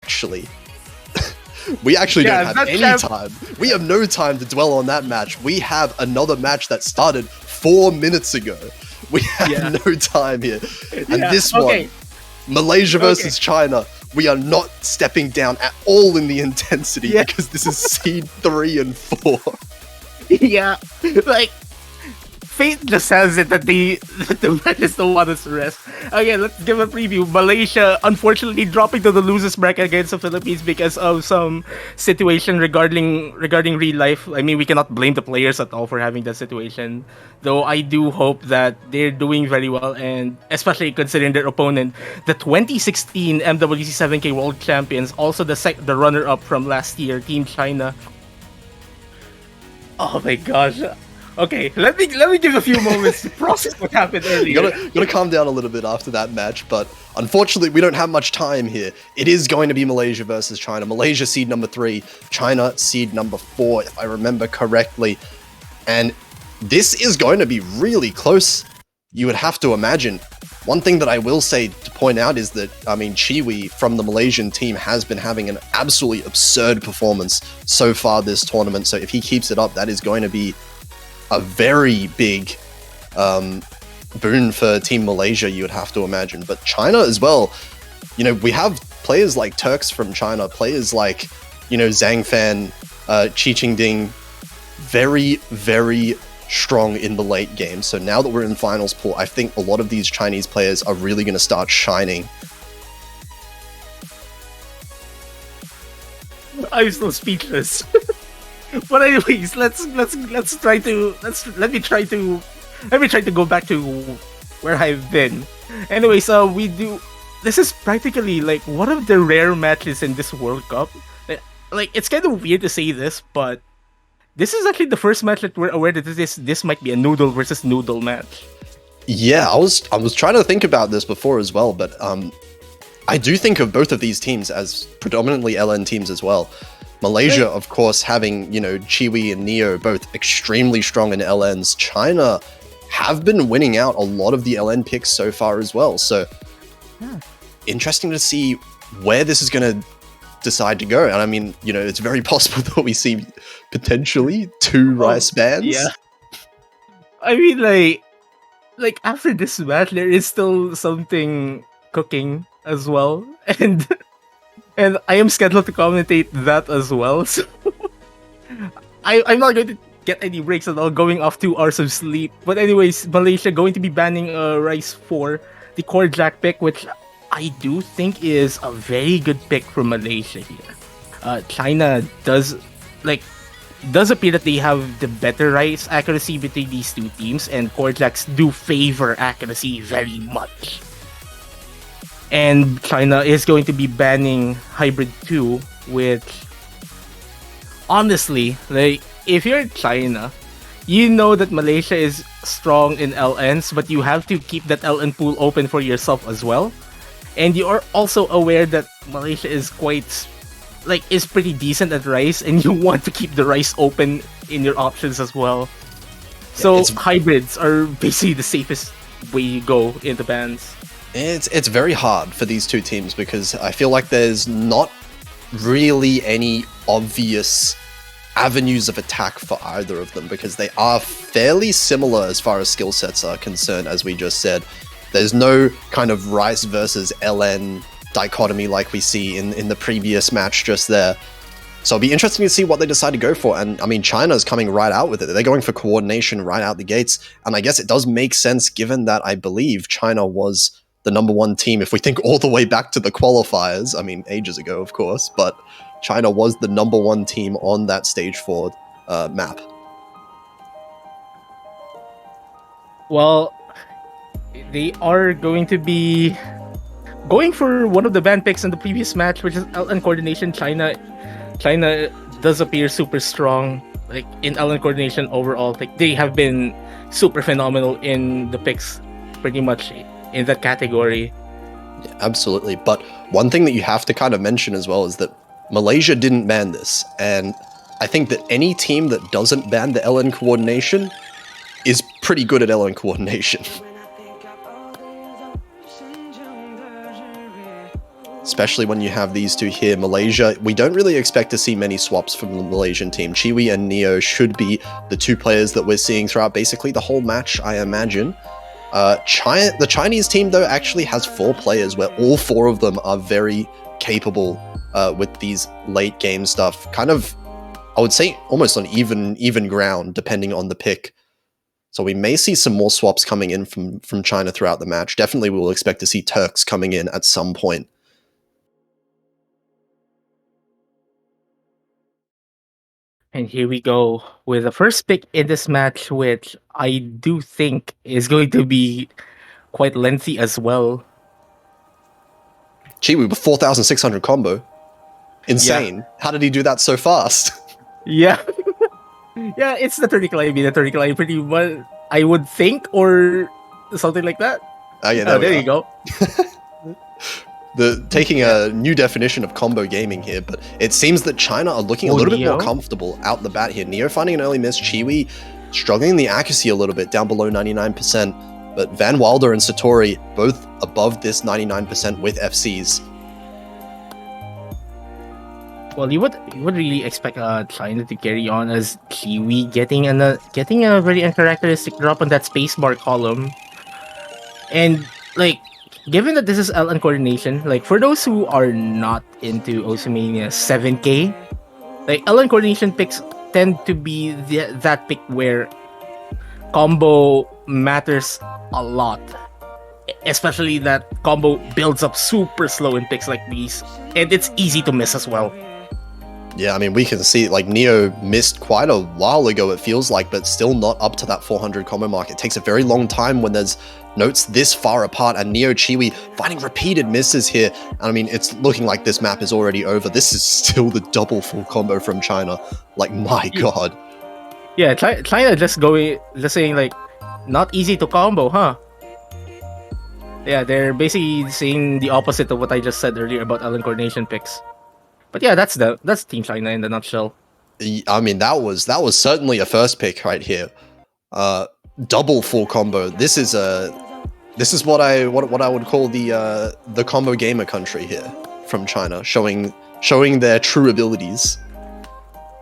actually, we actually don't have any time. We have no time to dwell on that match. We have another match that started 4 minutes ago. We have no time here. And this one, Malaysia versus China, we are not stepping down at all in the intensity because this is seed 3 and 4. Yeah, like, fate just says it that the matches don't want us to rest. Again, let's give a preview. Malaysia, unfortunately, dropping to the losers bracket against the Philippines because of some situation regarding real life. I mean, we cannot blame the players at all for having that situation. Though I do hope that they're doing very well, and especially considering their opponent, the 2016 MWC 7K World Champions, also the runner-up from last year, Team China. Oh my gosh. Okay, let me give a few moments to process what happened earlier. You gotta calm down a little bit after that match, but unfortunately we don't have much time here. It is going to be Malaysia versus China. Malaysia seed number 3, China seed number 4, if I remember correctly. And this is going to be really close, you would have to imagine. One thing that I will say to point out is that, I mean, Chiwi from the Malaysian team has been having an absolutely absurd performance so far this tournament. So if he keeps it up, that is going to be a very big boon for Team Malaysia, you would have to imagine. But China as well, you know, we have players like Turks from China, players like, you know, Zhang Fan, Chi Qingding, very, very strong in the late game. So now that we're in finals pool, I think a lot of these Chinese players are really going to start shining. I'm still speechless. But anyways, let me try to go back to where I've been. Anyways, this is practically like one of the rare matches in this World Cup. Like, it's kind of weird to say this, but this is actually the first match that we're aware that this might be a noodle versus noodle match. Yeah, I was trying to think about this before as well, but I do think of both of these teams as predominantly LN teams as well. Malaysia, of course, having, you know, Chiwi and Neo both extremely strong in LNs. China have been winning out a lot of the LN picks so far as well. So interesting to see where this is going to decide to go. And I mean, you know, it's very possible that we see potentially 2 rice bands. Yeah. I mean, like after this match, there is still something cooking as well. And I am scheduled to commentate that as well, so I'm not going to get any breaks at all, going off 2 hours of sleep. But anyways, Malaysia going to be banning Rice 4, the core Jack pick, which I do think is a very good pick from Malaysia here. China does appear that they have the better Rice accuracy between these two teams, and core Jacks do favor accuracy very much. And China is going to be banning Hybrid 2, which, honestly, like, if you're China, you know that Malaysia is strong in LNs, but you have to keep that LN pool open for yourself as well. And you are also aware that Malaysia is pretty decent at Rice, and you want to keep the Rice open in your options as well. So hybrids are basically the safest way you go in the bans. It's very hard for these two teams because I feel like there's not really any obvious avenues of attack for either of them because they are fairly similar as far as skill sets are concerned, as we just said. There's no kind of Rice versus LN dichotomy like we see in the previous match just there. So it'll be interesting to see what they decide to go for. And I mean, China's coming right out with it. They're going for coordination right out the gates. And I guess it does make sense given that I believe China was the number 1 team, if we think all the way back to the qualifiers. I mean, ages ago, of course, but China was the number 1 team on that stage 4 map. Well, they are going to be going for one of the ban picks in the previous match, which is LN coordination. China does appear super strong, like, in LN coordination overall. Like, they have been super phenomenal in the picks, pretty much in that category. Yeah, absolutely. But one thing that you have to kind of mention as well is that Malaysia didn't ban this, and I think that any team that doesn't ban the LN coordination is pretty good at LN coordination. especially when you have these two here. Malaysia, we don't really expect to see many swaps from the Malaysian team. Chiwi and Neo should be the two players that we're seeing throughout basically the whole match, I imagine. The Chinese team, though, actually has 4 players where all 4 of them are very capable with these late game stuff. Kind of, I would say, almost on even ground, depending on the pick. So we may see some more swaps coming in from China throughout the match. Definitely we will expect to see Turks coming in at some point. And here we go with the first pick in this match, which I do think is going to be quite lengthy as well. Chiwi with 4,600 combo. Insane. Yeah. How did he do that so fast? Yeah. Yeah, it's the turtle line, the turtle line pretty much, I would think, or something like that. Yeah, there you go. Taking a new definition of combo gaming here, but it seems that China are looking a little bit more comfortable out the bat here. Neo finding an early miss, Chiwi struggling the accuracy a little bit, down below 99%, but Van Wilder and Satori both above this 99% with FCs. Well, you would really expect China to carry on as Kiwi getting a very uncharacteristic drop on that spacebar column, and like, given that this is LN coordination, like for those who are not into Osimania 7K, like LN coordination picks tend to be that pick where combo matters a lot. Especially that combo builds up super slow in picks like these, and it's easy to miss as well. Yeah, I mean, we can see, like, Neo missed quite a while ago, it feels like, but still not up to that 400 combo mark. It takes a very long time when there's notes this far apart, and Neo Chiwi finding repeated misses here. And I mean, it's looking like this map is already over. This is still the double full combo from China. Like, my god. Yeah, China just saying, like, not easy to combo, huh? Yeah, they're basically saying the opposite of what I just said earlier about LN coordination picks. But yeah, that's Team China in the nutshell. I mean, that was certainly a first pick right here. Double full combo. This is what I would call the combo gamer country here from China, showing their true abilities.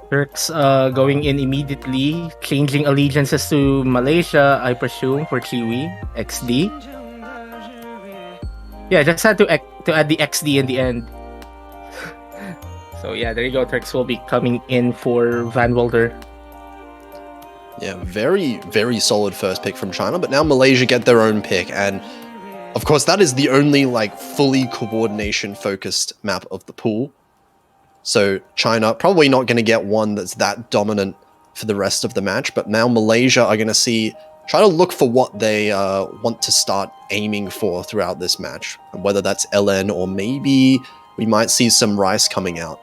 Turks going in immediately, changing allegiances to Malaysia, I presume, for Chiwi XD. Yeah, just had to add the XD in the end. So yeah, there you go. Turks will be coming in for Van Wilder. Yeah, very, very solid first pick from China, but now Malaysia get their own pick, and of course that is the only like fully coordination-focused map of the pool. So China probably not going to get one that's that dominant for the rest of the match, but now Malaysia are going to try to look for what they want to start aiming for throughout this match, and whether that's LN or maybe we might see some Rice coming out.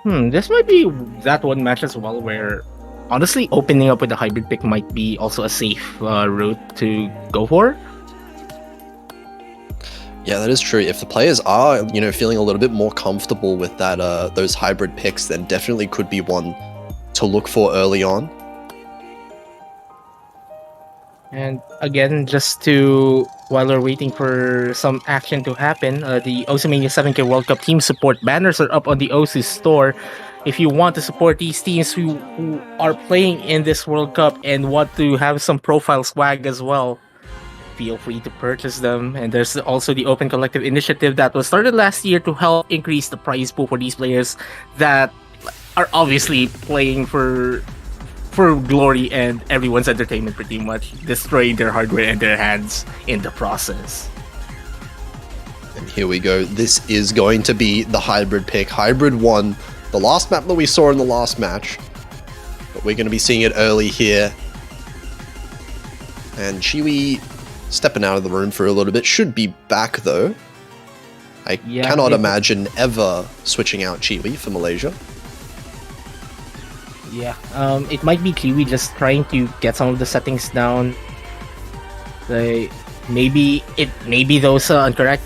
This might be that one match as well where, honestly, opening up with a hybrid pick might be also a safe route to go for. Yeah, that is true. If the players are, feeling a little bit more comfortable with that, those hybrid picks, then definitely could be one to look for early on. And again, while we're waiting for some action to happen, the Osimania 7K World Cup team support banners are up on the OSU store. If you want to support these teams who are playing in this World Cup and want to have some profile swag as well, feel free to purchase them. And there's also the Open Collective initiative that was started last year to help increase the prize pool for these players that are obviously playing for glory and everyone's entertainment, pretty much destroying their hardware and their hands in the process. And here we go. This is going to be the hybrid pick. Hybrid 1, the last map that we saw in the last match, but we're going to be seeing it early here. And Chiwi stepping out of the room for a little bit, should be back though. I cannot imagine ever switching out Chiwi for Malaysia. Yeah, it might be Kiwi just trying to get some of the settings down. Like, maybe those incorrect.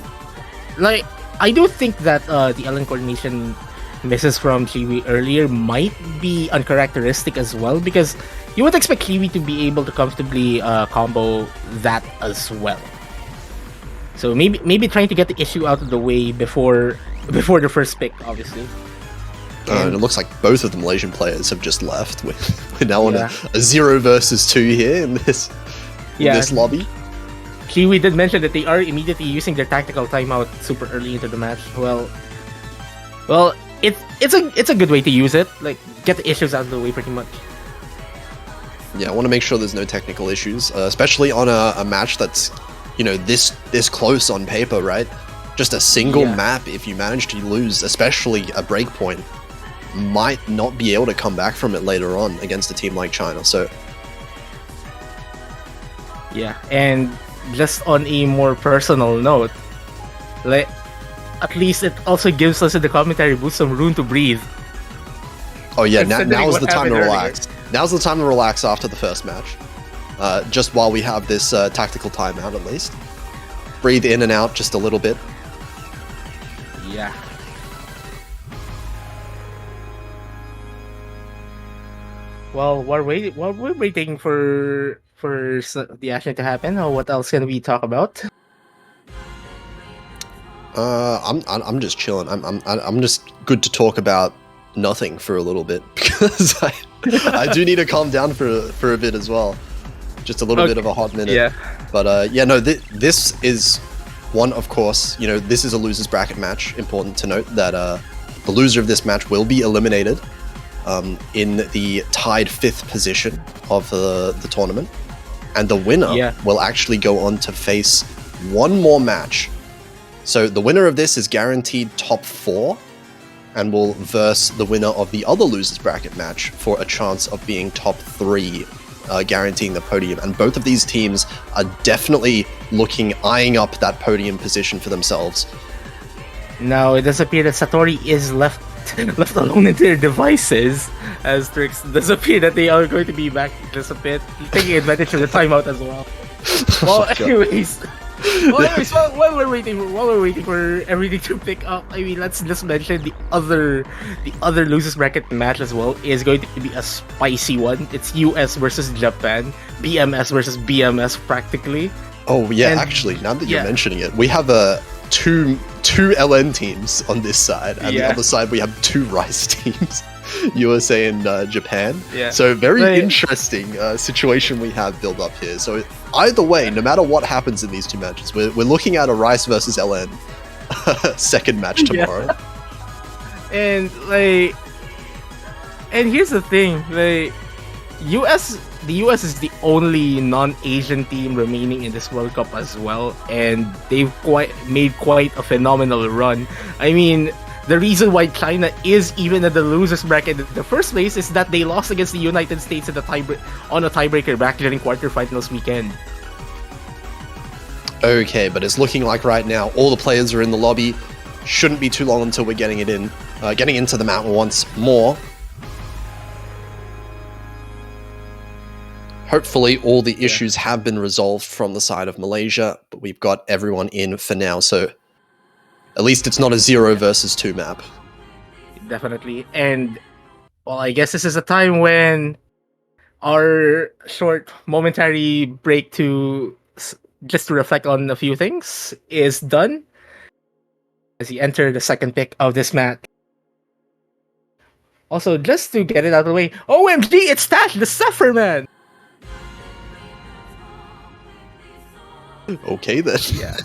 Like, I do think that the LN coordination misses from Kiwi earlier might be uncharacteristic as well, because you would expect Kiwi to be able to comfortably combo that as well. So maybe trying to get the issue out of the way before the first pick, obviously. And it looks like both of the Malaysian players have just left. We're now on Yeah. a 0 versus 2 here in this lobby. Kiwi did mention that they are immediately using their tactical timeout super early into the match. Well, it's a good way to use it. Like, get the issues out of the way pretty much. Yeah, I want to make sure there's no technical issues, especially on a match that's, you know, this close on paper, right? Just a single map, if you manage to lose, especially a breakpoint, might not be able to come back from it later on against a team like China. So yeah, and just on a more personal note, like, at least it also gives us in the commentary booth some room to breathe. oh yeah, Considering now's what the time to happened relax. Now's the time to relax after the first match. Just while we have this tactical timeout, at least. Breathe in and out just a little bit. Yeah. Well, while we're waiting for the action to happen, what else can we talk about? I'm just chilling. I'm just good to talk about nothing for a little bit because I do need to calm down for a bit as well. Just a little bit of a hot minute. Yeah. But yeah, no, this is one, of course, you know, this is a loser's bracket match. Important to note that the loser of this match will be eliminated in the tied 5th position of the tournament. And the winner will actually go on to face one more match. So the winner of this is guaranteed top 4 and will verse the winner of the other losers bracket match for a chance of being top 3, guaranteeing the podium. And both of these teams are definitely eyeing up that podium position for themselves. Now it does appear that Satori is left alone in their devices, as Trix does appear that they are going to be back just a bit, taking advantage of the timeout as well. Well, anyways, while we're waiting for everything to pick up, I mean, let's just mention the other losers bracket match as well is going to be a spicy one. It's US versus Japan, BMS versus BMS practically. Oh yeah, And- actually, now that you're mentioning it, we have two LN teams on this side, and the other side we have 2 Rice teams, USA and Japan. Yeah. So very interesting situation we have built up here. So either way, no matter what happens in these 2 matches, we're looking at a Rice versus LN second match tomorrow. And here's the thing, the US is the only non-Asian team remaining in this World Cup as well, and they've made quite a phenomenal run. I mean, the reason why China is even at the losers bracket in the first place is that they lost against the United States on a tiebreaker back during quarterfinals weekend. Okay, but it's looking like right now all the players are in the lobby. Shouldn't be too long until we're getting into the mountain once more. Hopefully all the issues have been resolved from the side of Malaysia, but we've got everyone in for now, so at least it's not a 0 versus 2 map. Definitely. And, well, I guess this is a time when our short momentary break just to reflect on a few things is done as you enter the second pick of this match. Also, just to get it out of the way, OMG, it's Tash the Zephyr Man! Okay then. Yeah.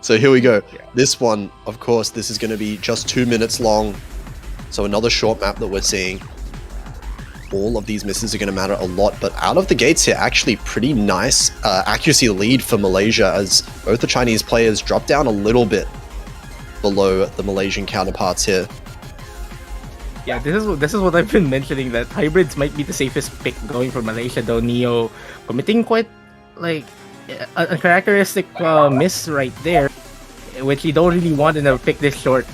So here we go. This one, of course, this is going to be just 2 minutes long. So another short map that we're seeing. All of these misses are going to matter a lot, but out of the gates here, actually pretty nice accuracy lead for Malaysia as both the Chinese players drop down a little bit below the Malaysian counterparts here. Yeah, this is what I've been mentioning, that hybrids might be the safest pick going for Malaysia, though Neo committing quite a characteristic miss right there, which you don't really want in a pick this short.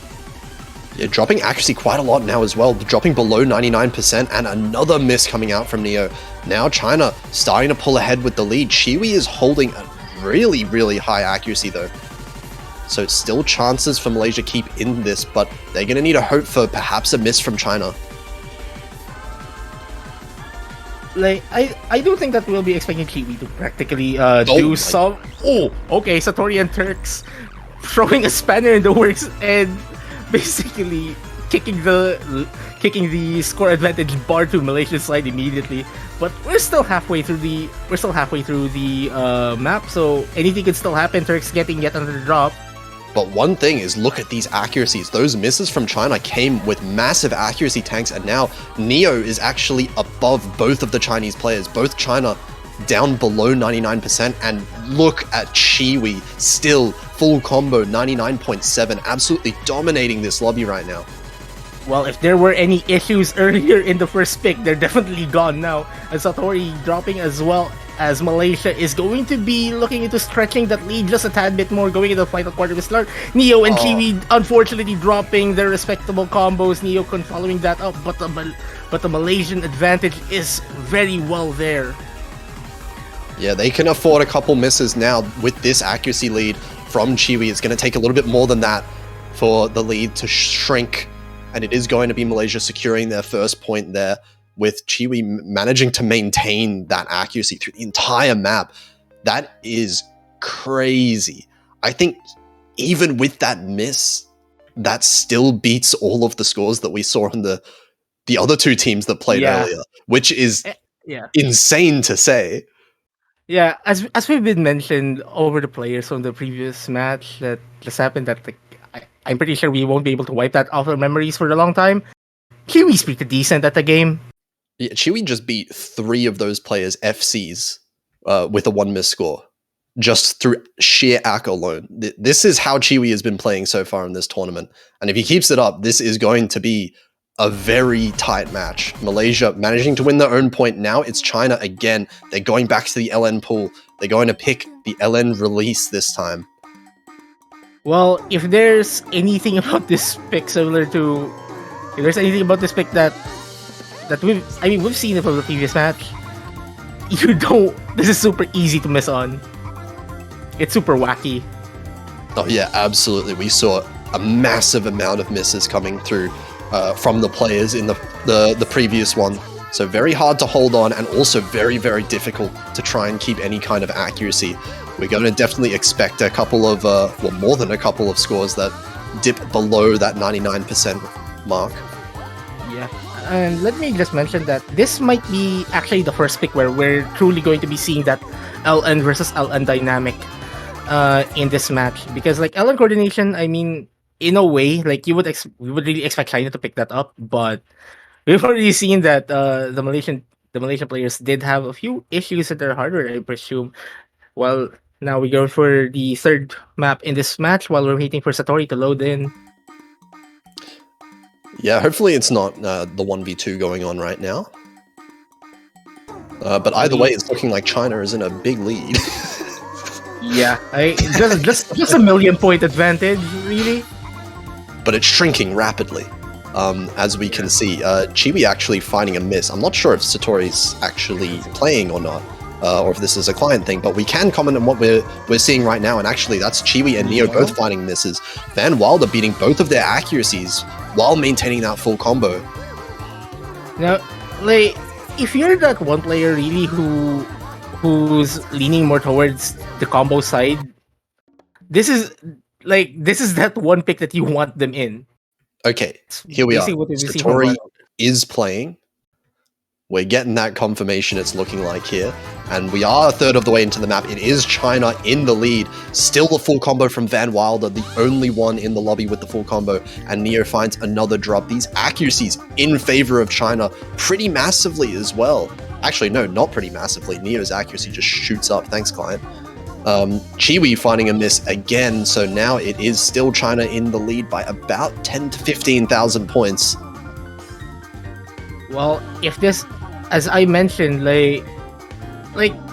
Yeah, dropping accuracy quite a lot now as well, dropping below 99%, and another miss coming out from Neo. Now China starting to pull ahead with the lead. Shiwi is holding a really, really high accuracy though. So still chances for Malaysia keep in this, but they're going to need to hope for perhaps a miss from China. like I don't think that we'll be expecting Kiwi to practically do my- some. Oh, okay, Satori and Turks throwing a spanner in the works and basically kicking the score advantage bar to Malaysia's side immediately. But we're still halfway through the map, so anything could still happen. Turks getting yet another drop. But one thing is, look at these accuracies. Those misses from China came with massive accuracy tanks, and now Neo is actually above both of the Chinese players. Both China down below 99%, and look at Chiwi, still full combo 99.7, absolutely dominating this lobby right now. Well, if there were any issues earlier in the first pick, they're definitely gone now. And Satori dropping as well, as Malaysia is going to be looking into stretching that lead just a tad bit more going into the final quarter of the start. Neo and Kiwi unfortunately dropping their respectable combos. Neo following that up, but the Malaysian advantage is very well there. Yeah, they can afford a couple misses now with this accuracy lead from Chiwi. It's going to take a little bit more than that for the lead to shrink, and it is going to be Malaysia securing their first point there, with Chiwi managing to maintain that accuracy through the entire map. That is crazy. I think even with that miss, that still beats all of the scores that we saw in the other two teams that played earlier, which is insane to say. Yeah, as we've been mentioned over the players from the previous match that just happened, that I'm pretty sure we won't be able to wipe that off our memories for a long time. Kiwi's pretty decent at the game. Yeah, Chiwi just beat 3 of those players FCs with a 1 miss score, just through sheer ACK alone. This is how Chiwi has been playing so far in this tournament, and if he keeps it up, this is going to be a very tight match. Malaysia managing to win their own point. Now it's China again. They're going back to the LN pool. They're going to pick the LN release this time. Well, if there's anything about this pick similar to... If there's anything about this pick that we've seen it from the previous match, this is super easy to miss on. It's super wacky. Oh yeah, absolutely. We saw a massive amount of misses coming through from the players in the previous one. So very hard to hold on, and also very, very difficult to try and keep any kind of accuracy. We're going to definitely expect a couple of, more than a couple of scores that dip below that 99% mark. Yeah, and let me just mention that this might be actually the first pick where we're truly going to be seeing that LN versus LN dynamic in this match. Because like LN coordination, I mean, in a way, like we would really expect China to pick that up, but we've already seen that the Malaysian players did have a few issues with their hardware, I presume. Well, now we go for the third map in this match while we're waiting for Satori to load in. Yeah, hopefully it's not the 1v2 going on right now. But either way, it's looking like China is in a big lead. Yeah, just a million-point advantage, really. But it's shrinking rapidly, as we can see. Chiwi actually finding a miss. I'm not sure if Satori's actually playing or not, or if this is a client thing, but we can comment on what we're seeing right now, and actually that's Chiwi and Neo both finding misses. Van Wilder beating both of their accuracies while maintaining that full combo. Now, like, if you're that one player really who's leaning more towards the combo side, this is that one pick that you want them in. Okay, here we are. Satori is playing. We're getting that confirmation, it's looking like here. And we are a third of the way into the map. It is China in the lead. Still the full combo from Van Wilder, the only one in the lobby with the full combo. And Neo finds another drop. These accuracies in favor of China pretty massively as well. Actually, no, not pretty massively. Neo's accuracy just shoots up. Thanks, client. Chiwi finding a miss again. So now it is still China in the lead by about 10 to 15,000 points. Well, if this, as I mentioned, like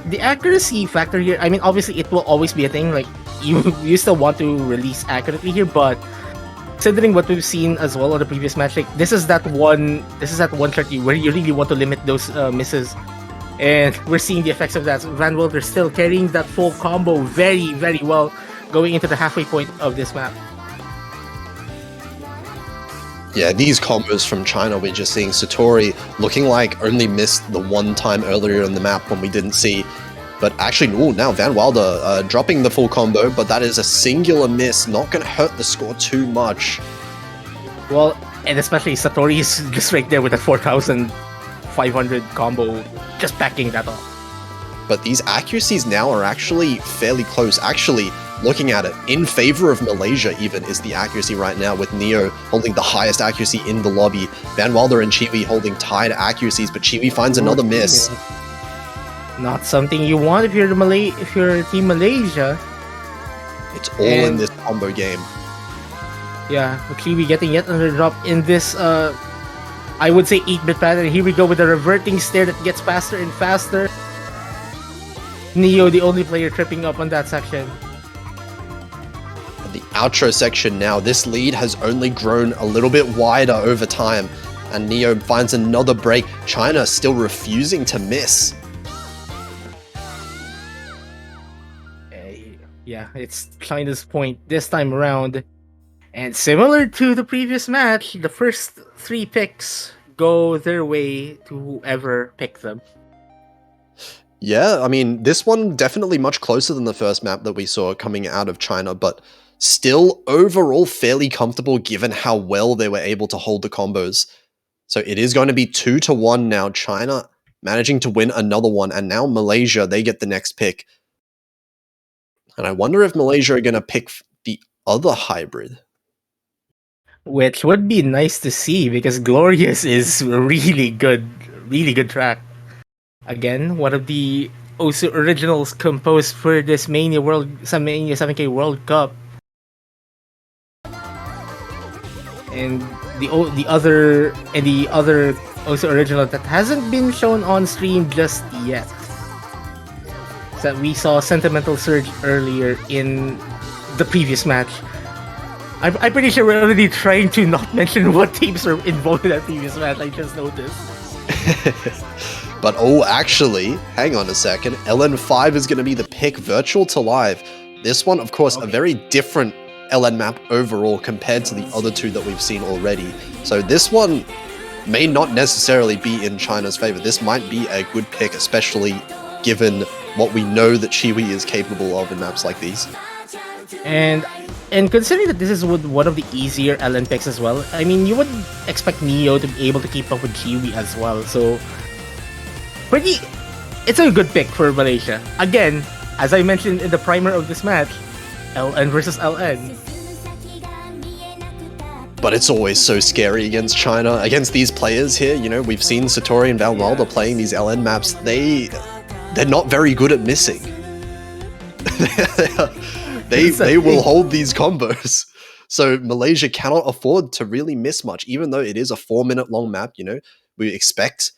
the accuracy factor here, I mean, obviously it will always be a thing. Like you still want to release accurately here, but considering what we've seen as well on the previous match, like this is that one strategy where you really want to limit those misses, and we're seeing the effects of that. Van Wilder still carrying that full combo very, very well, going into the halfway point of this map. Yeah, these combos from China, we're just seeing Satori looking like only missed the one time earlier in the map when we didn't see. But actually, ooh, now Van Wilder dropping the full combo, but that is a singular miss, not going to hurt the score too much. Well, and especially Satori is just right there with a 4,500 combo, just backing that up. But these accuracies now are actually fairly close. Actually, looking at it, in favor of Malaysia even is the accuracy right now, with Neo holding the highest accuracy in the lobby. Van Wilder and Chiwi holding tied accuracies, but Chiwi finds another miss. Not something you want if you're Team Malaysia. It's all in this combo game. Yeah, Chiwi getting yet another drop in this, I would say 8-bit pattern. Here we go with a reverting stare that gets faster and faster. Neo, the only player tripping up on that section. The outro section now, this lead has only grown a little bit wider over time, and Neo finds another break. China still refusing to miss. Yeah, it's China's point this time around. And similar to the previous match, the first 3 picks go their way to whoever picked them. Yeah, I mean, this one definitely much closer than the first map that we saw coming out of China, but still overall fairly comfortable given how well they were able to hold the combos. So it is going to be 2-1 now. China managing to win another one, and now Malaysia, they get the next pick. And I wonder if Malaysia are going to pick the other hybrid. Which would be nice to see, because Glorious is really good track. Again, one of the also originals composed for this Mania 7K World Cup. And the other also original that hasn't been shown on stream just yet. That we saw Sentimental Surge earlier in the previous match. I'm pretty sure we're already trying to not mention what teams are involved in that previous match. I just noticed. But oh, actually, hang on a second. LN5 is going to be the pick, Virtual to Live. This one, of course, a very different LN map overall compared to the other two that we've seen already. So this one may not necessarily be in China's favor. This might be a good pick, especially given what we know that Chiwi is capable of in maps like these. And considering that this is one of the easier LN picks as well, I mean, you would expect Neo to be able to keep up with Chiwi as well. So, it's a good pick for Malaysia. Again, as I mentioned in the primer of this match, LN versus LN. But it's always so scary against China, against these players here. You know, we've seen Satori and Van Wilder playing these LN maps. They're not very good at missing. They will hold these combos. So Malaysia cannot afford to really miss much, even though it is a 4-minute long map. You know, we expect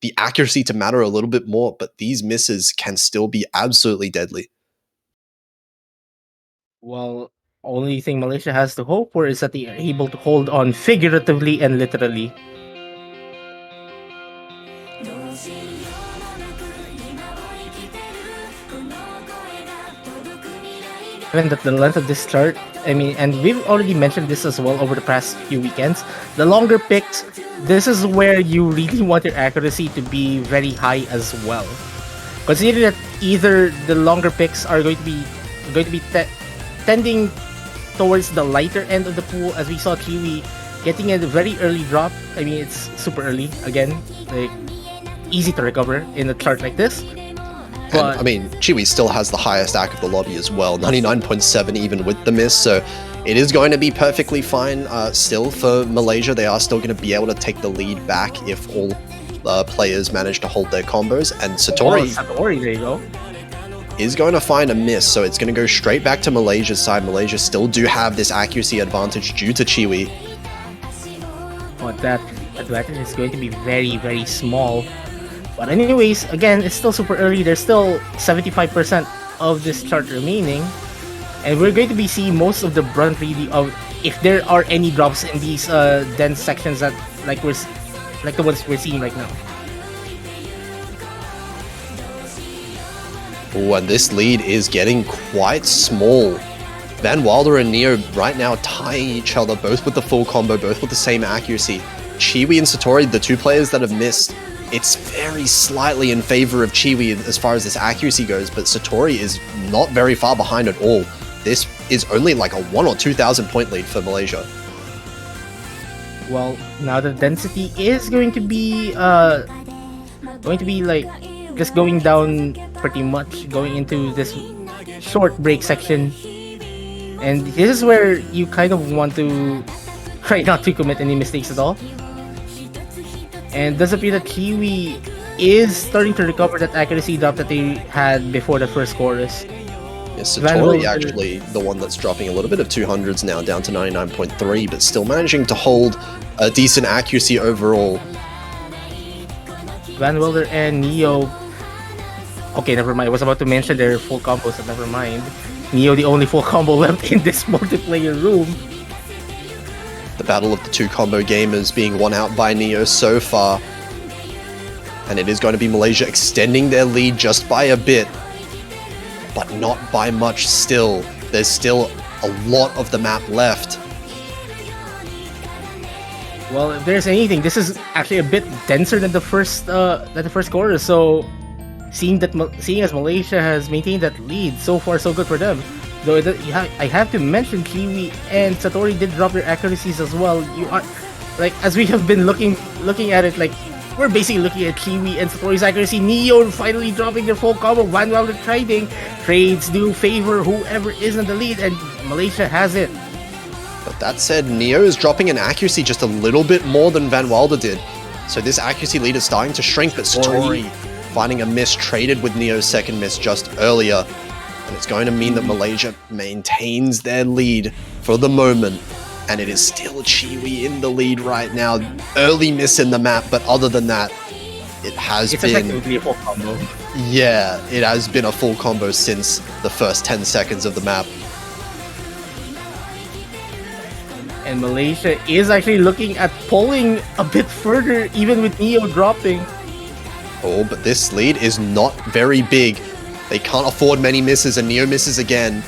the accuracy to matter a little bit more, but these misses can still be absolutely deadly. Well, only thing Malaysia has to hope for is that they are able to hold on figuratively and literally. And that the length of this chart, I mean, and we've already mentioned this as well over the past few weekends, the longer picks, this is where you really want your accuracy to be very high as well. Considering that either the longer picks are going to be tending towards the lighter end of the pool, as we saw Chiwi getting a very early drop. I mean, it's super early, again, like easy to recover in a chart like this. But, and, I mean, Chiwi still has the highest ACK of the lobby as well, 99.7 even with the miss, so it is going to be perfectly fine still for Malaysia. They are still going to be able to take the lead back if all players manage to hold their combos, and Satori, there you go, is going to find a miss, so it's going to go straight back to Malaysia's side. Malaysia still do have this accuracy advantage due to Chiwi. But that advantage is going to be very, very small. But anyways, again, it's still super early. There's still 75% of this chart remaining. And we're going to be seeing most of the brunt really of if there are any drops in these dense sections that like the ones we're seeing right now. Oh, and this lead is getting quite small Van Wilder and Neo right now tying each other, both with the full combo, both with the same accuracy. Chiwi and Satori, the two players that have missed, it's very slightly in favor of Chiwi as far as this accuracy goes, but Satori is not very far behind at all. This is only like a 1,000 or 2,000 point lead for Malaysia. Well, now the density is going to be like just going down pretty much, going into this short break section. And this is where you kind of want to try not to commit any mistakes at all. And does appear that Kiwi is starting to recover that accuracy drop that they had before the first chorus. Yes, Satori actually the one that's dropping a little bit of 200s now, down to 99.3, but still managing to hold a decent accuracy overall. Van Wilder and Neo. Okay, never mind. I was about to mention their full combos, but never mind. Neo, the only full combo left in this multiplayer room. The battle of the two combo gamers being won out by Neo so far. And it is going to be Malaysia extending their lead just by a bit, but not by much still. There's still a lot of the map left. Well, if there's anything, this is actually a bit denser than the first quarter. So, seeing as Malaysia has maintained that lead, so far so good for them. Though I have to mention Kiwi and Satori did drop their accuracies as well. You are like, as we have been looking at it, like we're basically looking at Kiwi and Satori's accuracy. Neo finally dropping their full combo. Van Wilder trading. Trades do favor whoever is in the lead, and Malaysia has it. But that said, Neo is dropping an accuracy just a little bit more than Van Wilder did. So this accuracy lead is starting to shrink, but Satori finding a miss, traded with Neo's second miss just earlier. And it's going to mean that Malaysia maintains their lead for the moment. And it is still Chiwi in the lead right now. Early miss in the map, but other than that, it's effectively a full combo. Yeah, it has been a full combo since the first 10 seconds of the map. And Malaysia is actually looking at pulling a bit further, even with Neo dropping. Oh, but this lead is not very big. They can't afford many misses, and Neo misses again.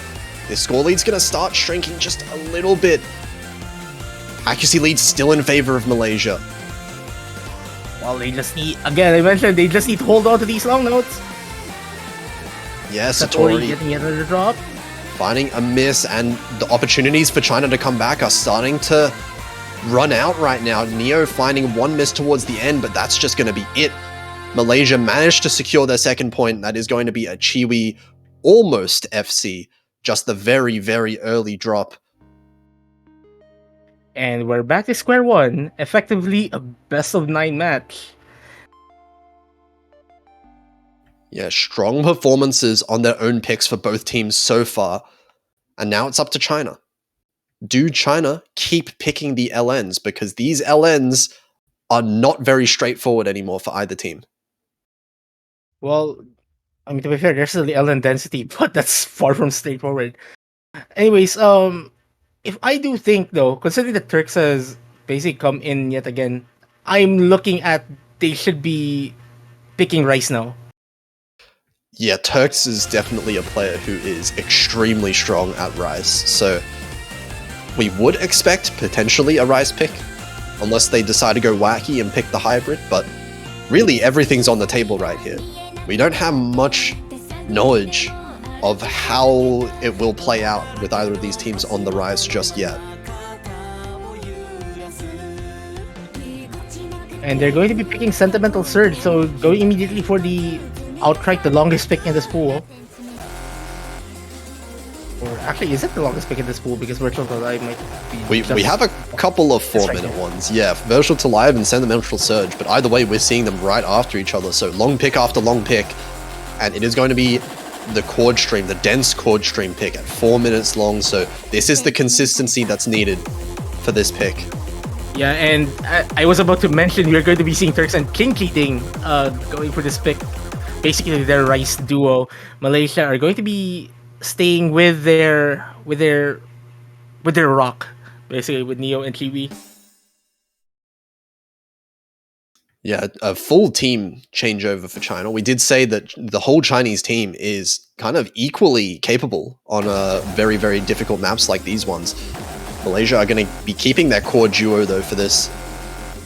This score lead's going to start shrinking just a little bit. Accuracy lead still in favor of Malaysia. Well, they just need, again, I mentioned, they just need to hold on to these long notes. Yeah, Satori getting another drop. Finding a miss, and the opportunities for China to come back are starting to run out right now. Neo finding one miss towards the end, but that's just going to be it. Malaysia managed to secure their second point. That is going to be a Chiwi almost FC. Just the very, very early drop. And we're back to square one. Effectively a best-of-9 match. Yeah, strong performances on their own picks for both teams so far. And now it's up to China. Do China keep picking the LNs? Because these LNs are not very straightforward anymore for either team. Well, I mean, to be fair, there's still the LN density, but that's far from straightforward. Anyways, if I do think, though, considering the Turks has basically come in yet again, I'm looking at they should be picking Rice now. Yeah, Turks is definitely a player who is extremely strong at Rice, so we would expect potentially a Rice pick, unless they decide to go wacky and pick the hybrid, but really everything's on the table right here. We don't have much knowledge of how it will play out with either of these teams on the Rise just yet. And they're going to be picking Sentimental Surge, so going immediately for the outright the longest pick in this pool. Or actually, is it the longest pick in this pool? Because Virtual to Live might be... We have a couple of 4-minute ones. Yeah, Virtual to Live and Sentimental Surge, but either way, we're seeing them right after each other. So long pick after long pick, and it is going to be the chord stream, the dense chord stream pick at 4 minutes long. So this is the consistency that's needed for this pick. Yeah, and I was about to mention we're going to be seeing Turks and Kinkeating going for this pick. Basically, their Rice duo. Malaysia are going to be staying with their rock, basically with Neo and Chiwi. Yeah, a full team changeover for China. We did say that the whole Chinese team is kind of equally capable on very, very difficult maps like these ones. Malaysia are going to be keeping their core duo though for this.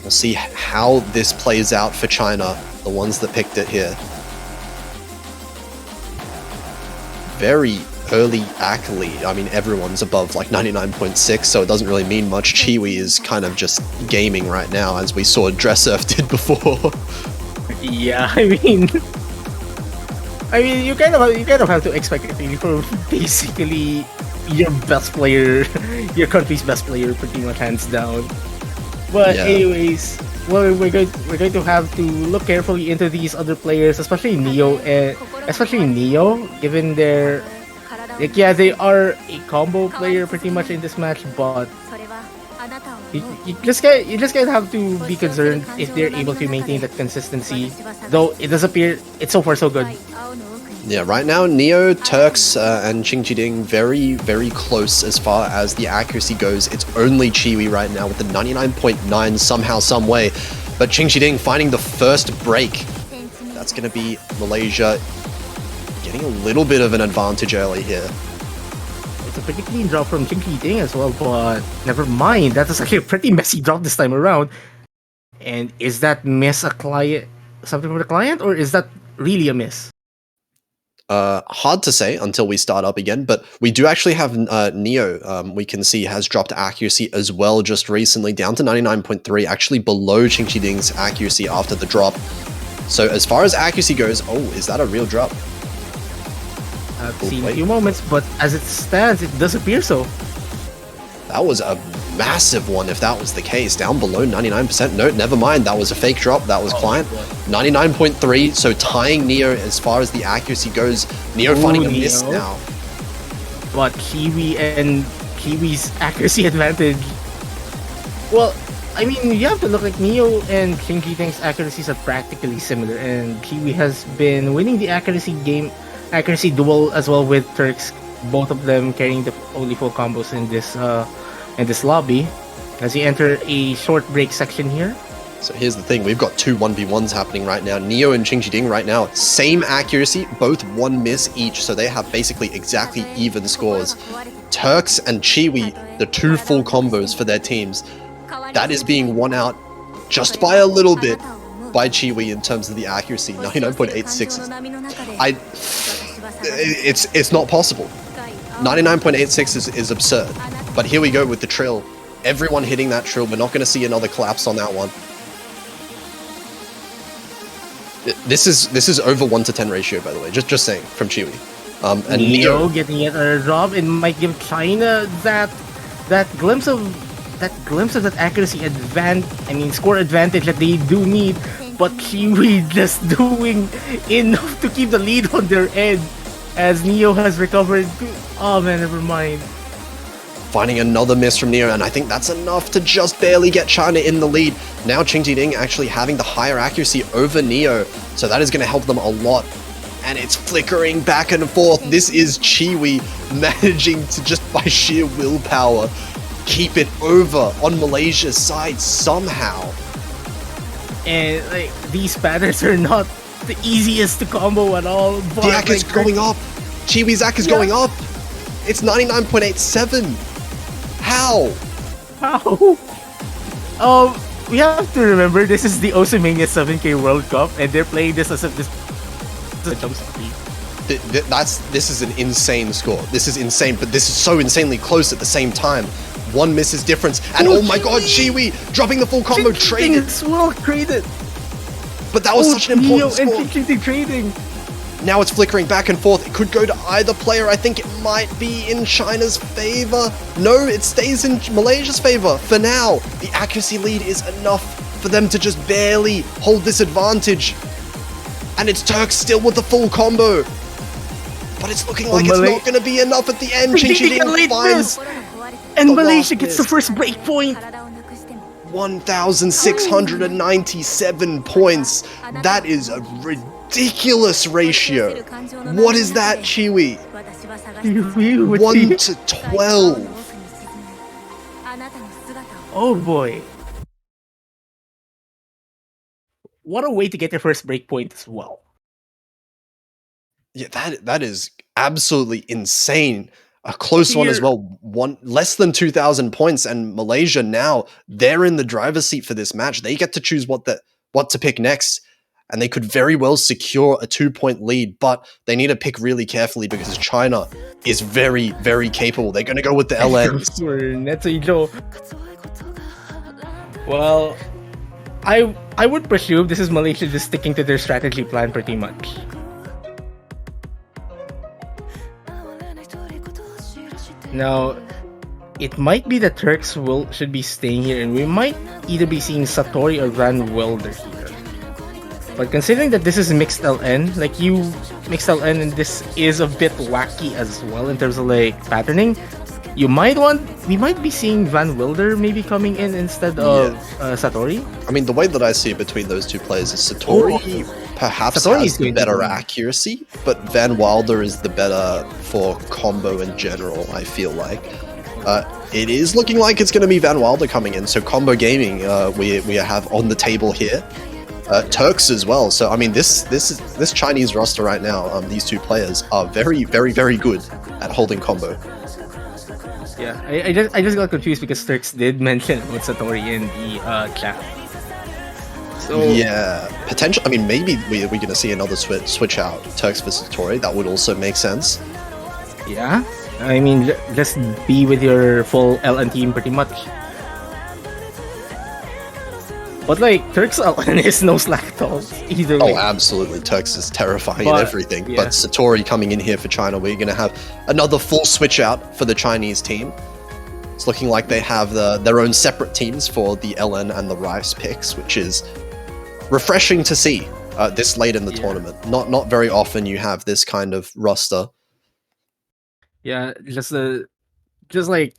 We'll see how this plays out for China, the ones that picked it here. Very early ACK lead. I mean, everyone's above like 99.6, so it doesn't really mean much. Chiwi is kind of just gaming right now, as we saw Dressurf did before. Yeah, I mean, you kind of have to expect it really from basically your best player, your country's best player, pretty much hands down. But Yeah. anyways, well, we're going to have to look carefully into these other players, especially Neo, given their yeah, they are a combo player pretty much in this match, but you just kind of have to be concerned if they're able to maintain that consistency. Though it does appear it's so far so good. Yeah, right now, Neo, Turks, and Qingjiding very, very close as far as the accuracy goes. It's only Chiwi right now with the 99.9 somehow, some way. But Qingjiding finding the first break. That's going to be Malaysia getting a little bit of an advantage early here. It's a pretty clean drop from Qingjiding as well, but never mind. That is actually a pretty messy drop this time around. And is that miss something from the client, or is that really a miss? Hard to say until we start up again, but we do actually have Neo, we can see has dropped accuracy as well just recently, down to 99.3, actually below Qingjiding's accuracy after the drop. So as far as accuracy goes, oh, is that a real drop? I've seen a few moments, but as it stands, it does appear so. That was a massive one if that was the case. Down below 99%. No, never mind. That was a fake drop. That was client. 99.3. So tying Neo as far as the accuracy goes. Neo finding a miss now. But Kiwi's accuracy advantage. Well, I mean, you have to look like Neo and Qingjiding's accuracies are practically similar, and Kiwi has been winning the accuracy duel as well with Turks. Both of them carrying the only full combos in this lobby. As you enter a short break section here. So here's the thing, we've got two 1v1s happening right now. Neo and Qingjiding right now, same accuracy, both one miss each, so they have basically exactly even scores. Turks and Chiwi, the two full combos for their teams, that is being won out just by a little bit by Chiwi in terms of the accuracy. 99.86 it's not possible. 99.86 is absurd. But here we go with the trill. Everyone hitting that trill. We're not going to see another collapse on that one. This is over 1 to 10 ratio, by the way. Just saying, from Chiwi. And Neo getting yet another drop, and might give China that glimpse of that accuracy score advantage that they do need. But Kiwi just doing enough to keep the lead on their end as Neo has recovered. Oh man, never mind. Finding another miss from Neo, and I think that's enough to just barely get China in the lead. Now Qingjiding actually having the higher accuracy over Neo, so that is going to help them a lot. And it's flickering back and forth. This is Chiwi managing to just by sheer willpower keep it over on Malaysia's side somehow. And like these patterns are not the easiest to combo at all. But the ACK is going up. Chiwi's ACK is going up. It's 99.87. How? We have to remember this is the Oceania 7K World Cup, and they're playing this as if this is a jump speed. This is an insane score. This is insane, but this is so insanely close at the same time. One misses difference, and oh my god, Chiwi dropping the full combo, traded. It's well traded. But that was such an important score. And Qingjiding trading. Now it's flickering back and forth. It could go to either player. I think it might be in China's favor. No, it stays in Malaysia's favor for now. The accuracy lead is enough for them to just barely hold this advantage. And it's Turks still with the full combo. But it's looking like it's not going to be enough at the end. Qingjiding finds and Malaysia gets the first break point. 1,697 points. That is a ridiculous ratio. What is that, Chiwi? 1 to 12. Oh boy. what a way to get your first breakpoint as well. Yeah, that is absolutely insane. A close one as Here- well. One less than 2,000 points, and Malaysia now they're in the driver's seat for this match. They get to choose what to pick next, and they could very well secure a 2-point lead. But they need to pick really carefully because China is very, very capable. They're going to go with the LNs. Well, I would presume this is Malaysia just sticking to their strategy plan pretty much. Now, it might be the Turks should be staying here, and we might either be seeing Satori or Van Wilder here. But considering that this is mixed LN, mixed LN, and this is a bit wacky as well in terms of like patterning, we might be seeing Van Wilder maybe coming in instead of Satori. I mean, the way that I see it between those two players is Satori perhaps has the better accuracy, but Van Wilder is the better for combo in general, I feel like. It is looking like it's going to be Van Wilder coming in, so combo gaming we have on the table here. Turks as well, so I mean this Chinese roster right now, these two players are very, very, very good at holding combo. Yeah, I just got confused because Turks did mention about Satori in the chat. So yeah, potential. I mean, maybe we're going to see another switch out Turks for Satori. That would also make sense. Yeah, I mean, just be with your full LN team pretty much. But like Turks LN is no slack at all either way. Oh, absolutely. Turks is terrifying and everything. Yeah. But Satori coming in here for China, we're going to have another full switch out for the Chinese team. It's looking like they have their own separate teams for the LN and the Rice picks, which is refreshing to see this late in the tournament. Not very often you have this kind of roster. Yeah, just like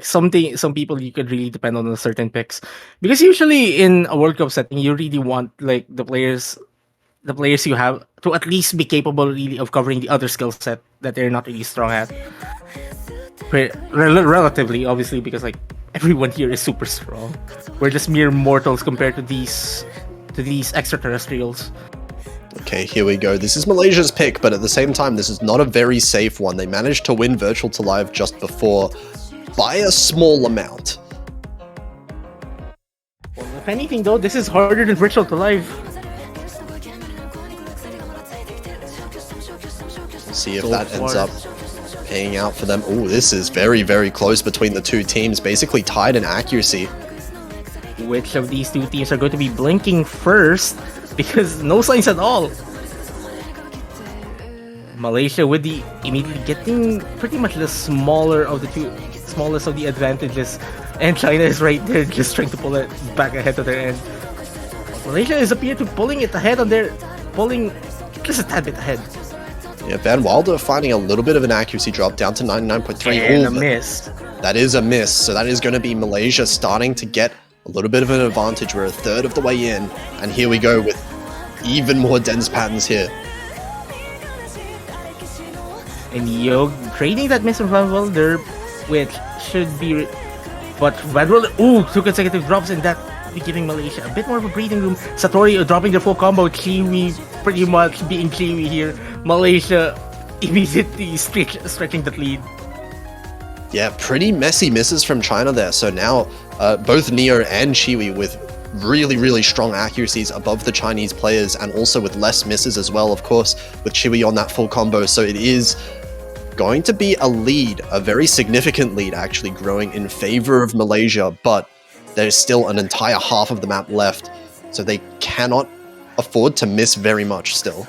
some people you could really depend on certain picks, because usually in a World Cup setting you really want like the players you have to at least be capable really of covering the other skill set that they're not really strong at. Relatively, obviously, because like everyone here is super strong. We're just mere mortals compared to these extraterrestrials. Okay, here we go. This is Malaysia's pick, but at the same time, this is not a very safe one. They managed to win Virtual to Live just before by a small amount. Well, if anything though, this is harder than Virtual to Live. See if that ends up paying out for them. Oh, this is very, very close between the two teams, basically tied in accuracy. Which of these two teams are going to be blinking first? Because no signs at all. Malaysia with the immediately getting pretty much the smallest of the advantages, and China is right there just trying to pull it back ahead to their end. Malaysia is appear to pulling just a tad bit ahead. Yeah, Van Wilder finding a little bit of an accuracy drop down to 99.3. And a miss. That is a miss, so that is going to be Malaysia starting to get a little bit of an advantage. We're a third of the way in, and here we go with even more dense patterns here. And Yo trading that miss from Van Wilder, which should be... But Van Wilder, two consecutive drops, and that be giving Malaysia a bit more of a breathing room. Satori dropping their full combo, Kiwi pretty much being Kiwi here. Malaysia immediately stretching that lead. Yeah, pretty messy misses from China there. So now both Neo and Chiwi with really, really strong accuracies above the Chinese players, and also with less misses as well, of course, with Chiwi on that full combo. So it is going to be a lead, a very significant lead actually, growing in favor of Malaysia, but there's still an entire half of the map left, so they cannot afford to miss very much still.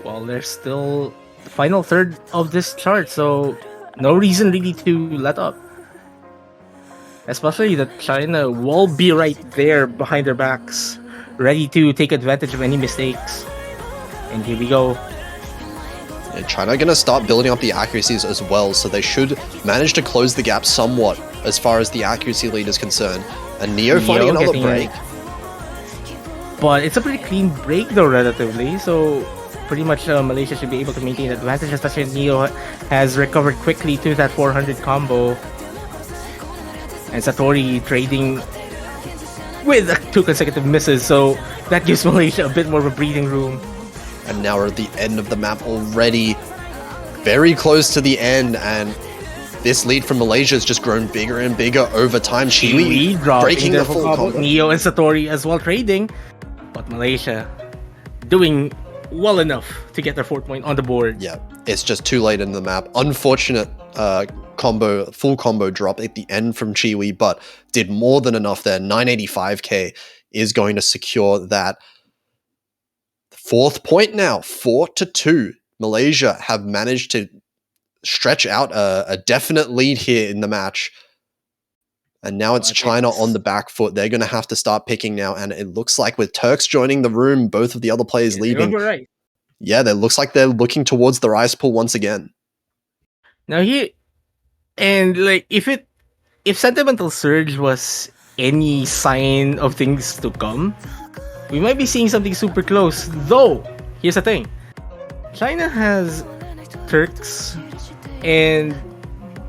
Well, there's still the final third of this chart, so no reason really to let up. Especially that China will be right there behind their backs, ready to take advantage of any mistakes. And here we go. Yeah, China going to start building up the accuracies as well, so they should manage to close the gap somewhat as far as the accuracy lead is concerned. And Neo finding another break. But it's a pretty clean break though, relatively, so pretty much Malaysia should be able to maintain advantage, especially Neo has recovered quickly to that 400 combo. And Satori trading with 2 consecutive misses, so that gives Malaysia a bit more of a breathing room. And now we're at the end of the map already. Very close to the end, and this lead from Malaysia has just grown bigger and bigger over time. Shiwi breaking the full combo. Neo and Satori as well trading, but Malaysia doing well enough to get their 4th point on the board. Yeah, it's just too late in the map. Unfortunate full combo drop at the end from Chiwi, but did more than enough there. 985k is going to secure that 4th point now. 4-2. Malaysia have managed to stretch out a definite lead here in the match. And now it's China on the back foot. They're going to have to start picking now. And it looks like with Turks joining the room, both of the other players leaving. Right. Yeah, it looks like they're looking towards the rice pool once again. Now here, and like if Sentimental Surge was any sign of things to come, we might be seeing something super close. Though, here's the thing. China has Turks, and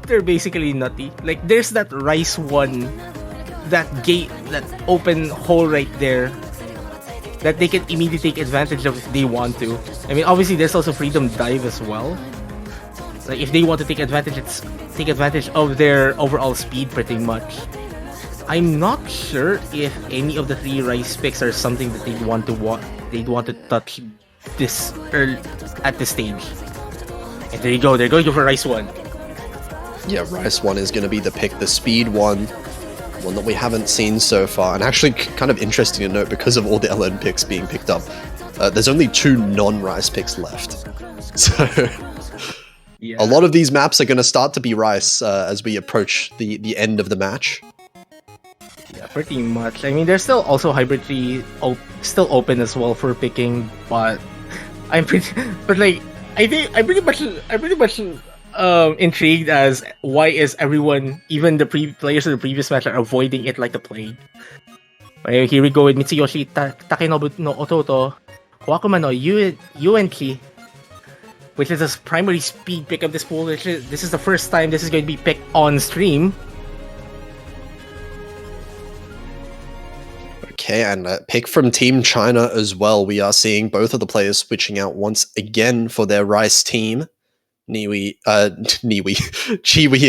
they're basically nutty. Like, there's that Rice 1, that gate, that open hole right there, that they can immediately take advantage of if they want to. I mean, obviously, there's also Freedom Dive as well. Like, if they want to take advantage of their overall speed, pretty much. I'm not sure if any of the 3 Rice picks are something that they'd want to touch this early at this stage. And there you go, they're going to go for Rice 1. Yeah, Rice 1 is going to be the pick, the speed one that we haven't seen so far. And actually, kind of interesting to note, because of all the LN picks being picked up, there's only 2 non-Rice picks left. So yeah. A lot of these maps are going to start to be Rice as we approach the end of the match. Yeah, pretty much. I mean, there's still also Hybrid 3 still open as well for picking, but I'm pretty much intrigued as why is everyone, even the players of the previous match, are avoiding it like the plague. Right, here we go with Mitsuyoshi Takenobu no Ototo, Kawakuma no Yuenki, which is a primary speed pick of this pool. This is the first time this is going to be picked on stream. Okay, and a pick from Team China as well. We are seeing both of the players switching out once again for their Rice team. Chiwi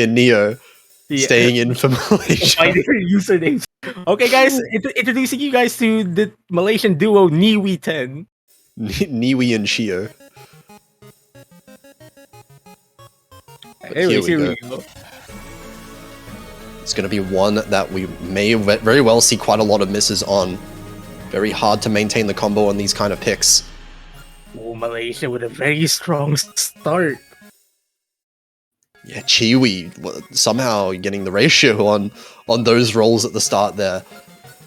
and Neo staying in for Malaysia. By their usernames. Okay, guys, introducing you guys to the Malaysian duo Niwi 10. Niwi and Shio. Anyways, here we go. It's going to be one that we may very well see quite a lot of misses on. Very hard to maintain the combo on these kind of picks. Oh, Malaysia with a very strong start. Yeah, Chiwi somehow getting the ratio on those rolls at the start there.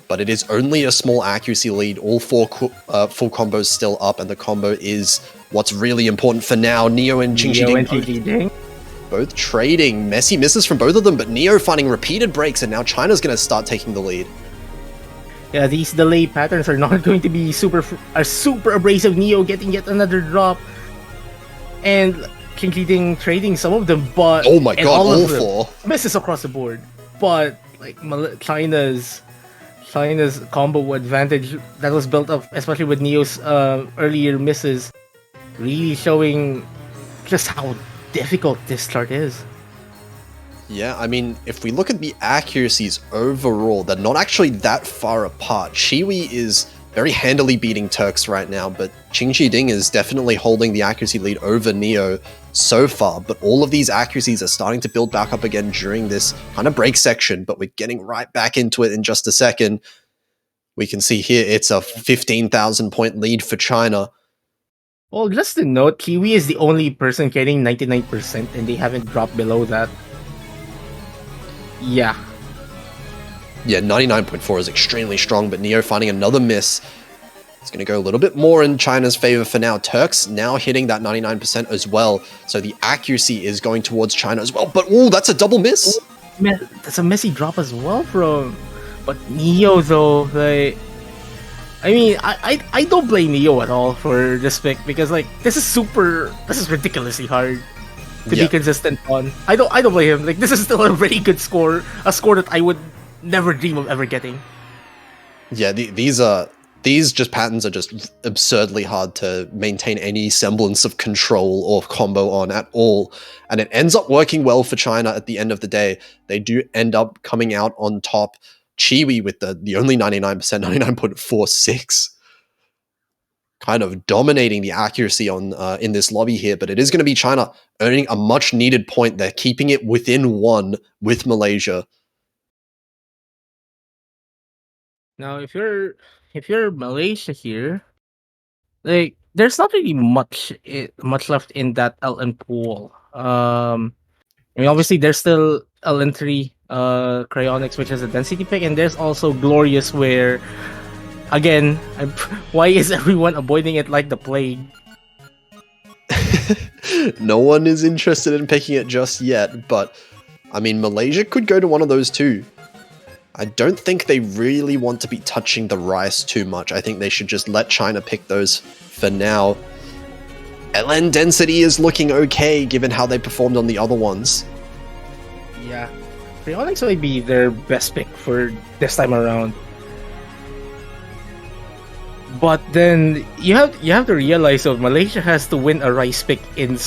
But it is only a small accuracy lead. All 4 full combos still up, and the combo is what's really important for now. Neo and Jing both trading. Messy misses from both of them, but Neo finding repeated breaks, and now China's going to start taking the lead. Yeah, these delay patterns are not going to be super abrasive. Neo getting yet another drop, and King trading some of them, but oh my god, all 4 misses across the board. But like China's combo advantage that was built up, especially with Neo's earlier misses, really showing just how difficult this start is. Yeah, I mean, if we look at the accuracies overall, they're not actually that far apart. Chiwi is very handily beating Turks right now, but Ding is definitely holding the accuracy lead over Neo so far, but all of these accuracies are starting to build back up again during this kind of break section, but we're getting right back into it in just a second. We can see here it's a 15,000 point lead for China. Well, just to note, Kiwi is the only person getting 99%, and they haven't dropped below that. Yeah. Yeah, 99.4 is extremely strong, but Neo finding another miss. It's going to go a little bit more in China's favor for now. Turks now hitting that 99% as well, so the accuracy is going towards China as well. But, ooh, that's a double miss! That's a messy drop as well from... But Neo, though, like... I mean, I don't blame Neo at all for this pick, because like this is ridiculously hard to be consistent on. I don't blame him. Like, this is still a very good score, a score that I would never dream of ever getting. Yeah, these just patterns are just absurdly hard to maintain any semblance of control or combo on at all. And it ends up working well for China at the end of the day. They do end up coming out on top. Chiwi with the only 99%, 99.46, kind of dominating the accuracy on in this lobby here. But it is going to be China earning a much needed point. They're keeping it within one with Malaysia. Now, if you're Malaysia here, like there's not really much left in that LN pool. I mean, obviously there's still LN3 Cryonics, which is a density pick, and there's also Glorious, where again, why is everyone avoiding it like the plague? No one is interested in picking it just yet, but I mean, Malaysia could go to one of those two. I don't think they really want to be touching the rice too much. I think they should just let China pick those for now. LN density is looking okay given how they performed on the other ones. Yeah, Cryonics might be their best pick for this time around. But then you have to realize that Malaysia has to win a rice pick in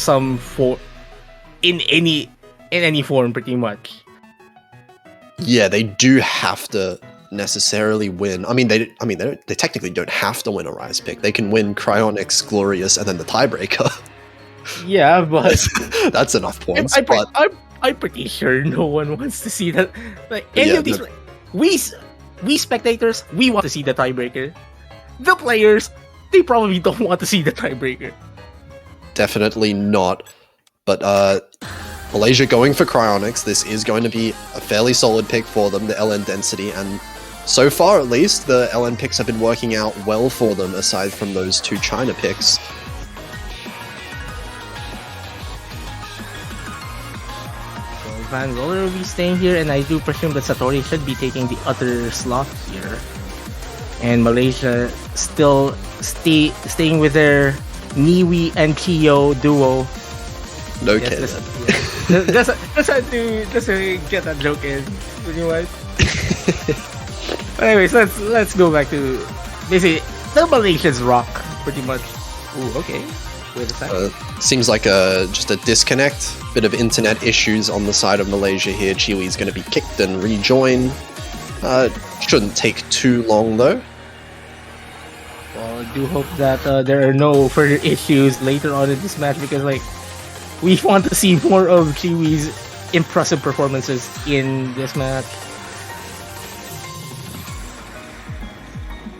any form, pretty much. Yeah, they do have to necessarily win. They technically don't have to win a rice pick. They can win Cryonics, Glorious, and then the tiebreaker. Yeah, but that's enough points. I'm pretty sure no one wants to see that. Like any of these, we spectators, we want to see the tiebreaker. The players, they probably don't want to see the tiebreaker. Definitely not. But Malaysia going for Cryonics. This is going to be a fairly solid pick for them, the LN density, and so far at least, the LN picks have been working out well for them, aside from those two China picks. Van Roller will be staying here, and I do presume that Satori should be taking the other slot here. And Malaysia still staying with their Niwi and Kyo duo. No kidding. Just to get that joke in, pretty much. Anyways, let's go back to basically the Malaysians rock, pretty much. Ooh, okay. Wait a second. Seems like just a disconnect. Bit of internet issues on the side of Malaysia here. Chiwi's going to be kicked and rejoin. Shouldn't take too long though. Well, I do hope that there are no further issues later on in this match, because we want to see more of Chiwi's impressive performances in this match.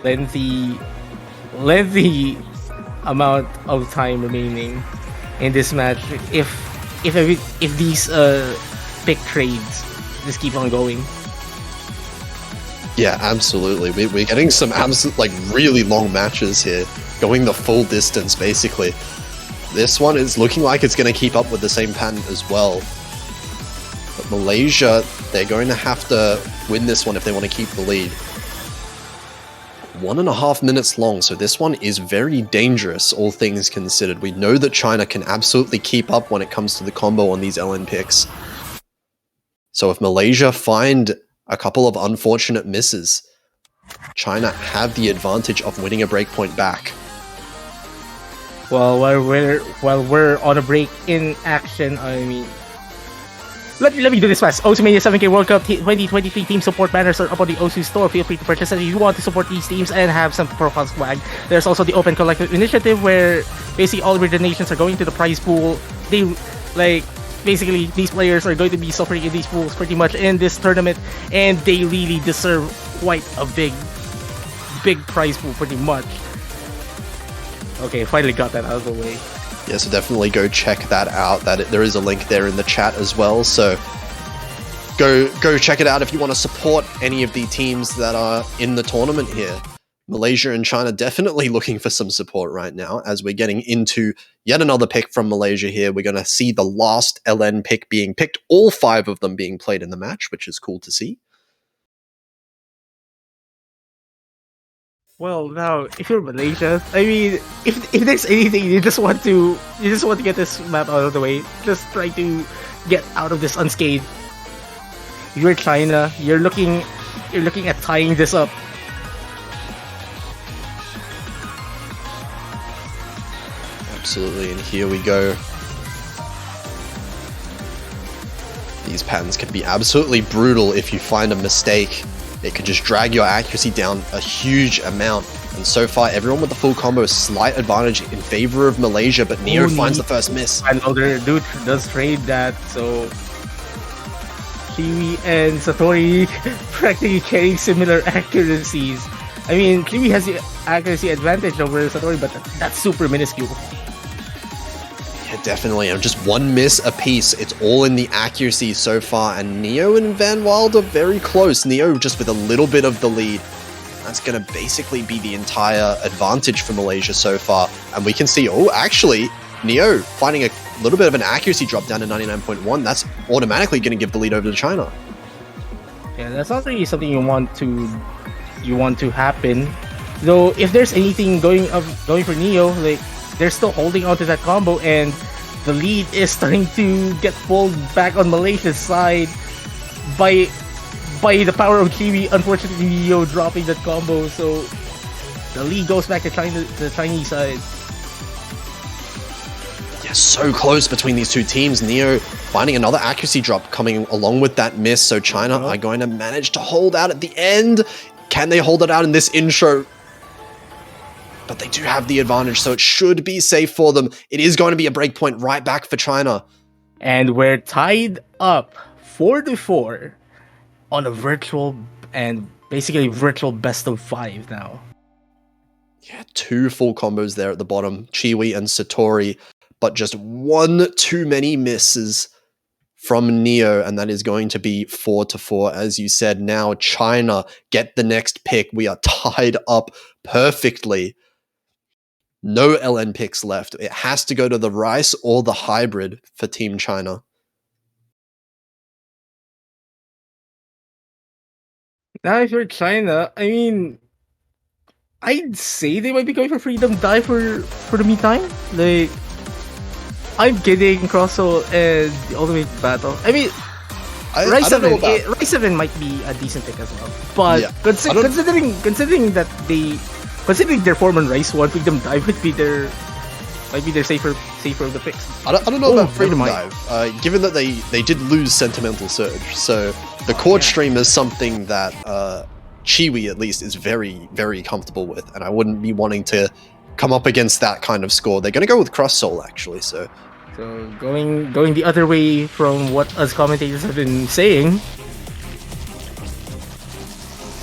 Lengthy amount of time remaining in this match if these pick trades just keep on going. Yeah, absolutely. We're getting some really long matches here, going the full distance basically. This one is looking like it's going to keep up with the same pattern as well. But Malaysia, they're going to have to win this one if they want to keep the lead. 1.5 minutes long, so this one is very dangerous, all things considered. We know that China can absolutely keep up when it comes to the combo on these LN picks. So if Malaysia find a couple of unfortunate misses, China have the advantage of winning a breakpoint back. Well, while we're on a break in action, let me do this fast. Osu Mania 7K World Cup 2023 team support banners are up on the Osu store. Feel free to purchase it if you want to support these teams and have some profile swag. There's also the Open Collective Initiative, where basically all of the donations are going to the prize pool. Basically these players are going to be suffering in these pools pretty much in this tournament, and they really deserve quite a big prize pool pretty much. Okay, finally got that out of the way. Yeah, so definitely go check that out. There is a link there in the chat as well, so go check it out if you want to support any of the teams that are in the tournament here. Malaysia and China definitely looking for some support right now, as we're getting into yet another pick from Malaysia here. We're going to see the last LN pick being picked, all 5 of them being played in the match, which is cool to see. Well, now if you're Malaysia, if there's anything you just want to get this map out of the way, just try to get out of this unscathed. You're China, you're looking at tying this up Absolutely, and here we go. These patterns can be absolutely brutal if you find a mistake. It could just drag your accuracy down a huge amount. And so far, everyone with the full combo, slight advantage in favor of Malaysia, but Neo finds the first miss. I know their dude does trade that, so Kiwi and Satori practically carrying similar accuracies. I mean, Kiwi has the accuracy advantage over Satori, but that's super minuscule. Yeah, definitely. And just one miss apiece. It's all in the accuracy so far. And Neo and Van Wild are very close. Neo just with a little bit of the lead. That's going to basically be the entire advantage for Malaysia so far. And we can see, oh, actually, Neo finding a little bit of an accuracy drop down to 99.1. That's automatically going to give the lead over to China. Yeah, that's not really something you want to happen. Though, if there's anything going for Neo, like they're still holding on to that combo, and the lead is starting to get pulled back on Malaysia's side by the power of Kiwi. Unfortunately, Neo dropping that combo, so the lead goes back to the Chinese side. Yeah, so close between these two teams. Neo finding another accuracy drop coming along with that miss, so China are going to manage to hold out at the end. Can they hold it out in this intro? But they do have the advantage, so it should be safe for them. It is going to be a breakpoint right back for China. And we're tied up 4-4 on a virtual best of 5 now. Yeah, 2 full combos there at the bottom, Chiwi and Satori, but just one too many misses from Neo, and that is going to be 4-4. As you said, now China get the next pick. We are tied up perfectly. No LN picks left. It has to go to the Rice or the Hybrid for Team China. Now, if you're China, I mean, I'd say they might be going for Freedom Die for the meantime. Like, I'm kidding, Crosso and the Ultimate Battle. I mean, Rice 7 might be a decent pick as well. But yeah, considering their form on Rice 1, Freedom Dive might be their safer of the picks. I don't know about Freedom Dive, given that they did lose Sentimental Surge, so the Chord Stream is something that Chiwi at least is very, very comfortable with, and I wouldn't be wanting to come up against that kind of score. They're going to go with Cross Soul, actually, so going the other way from what us commentators have been saying.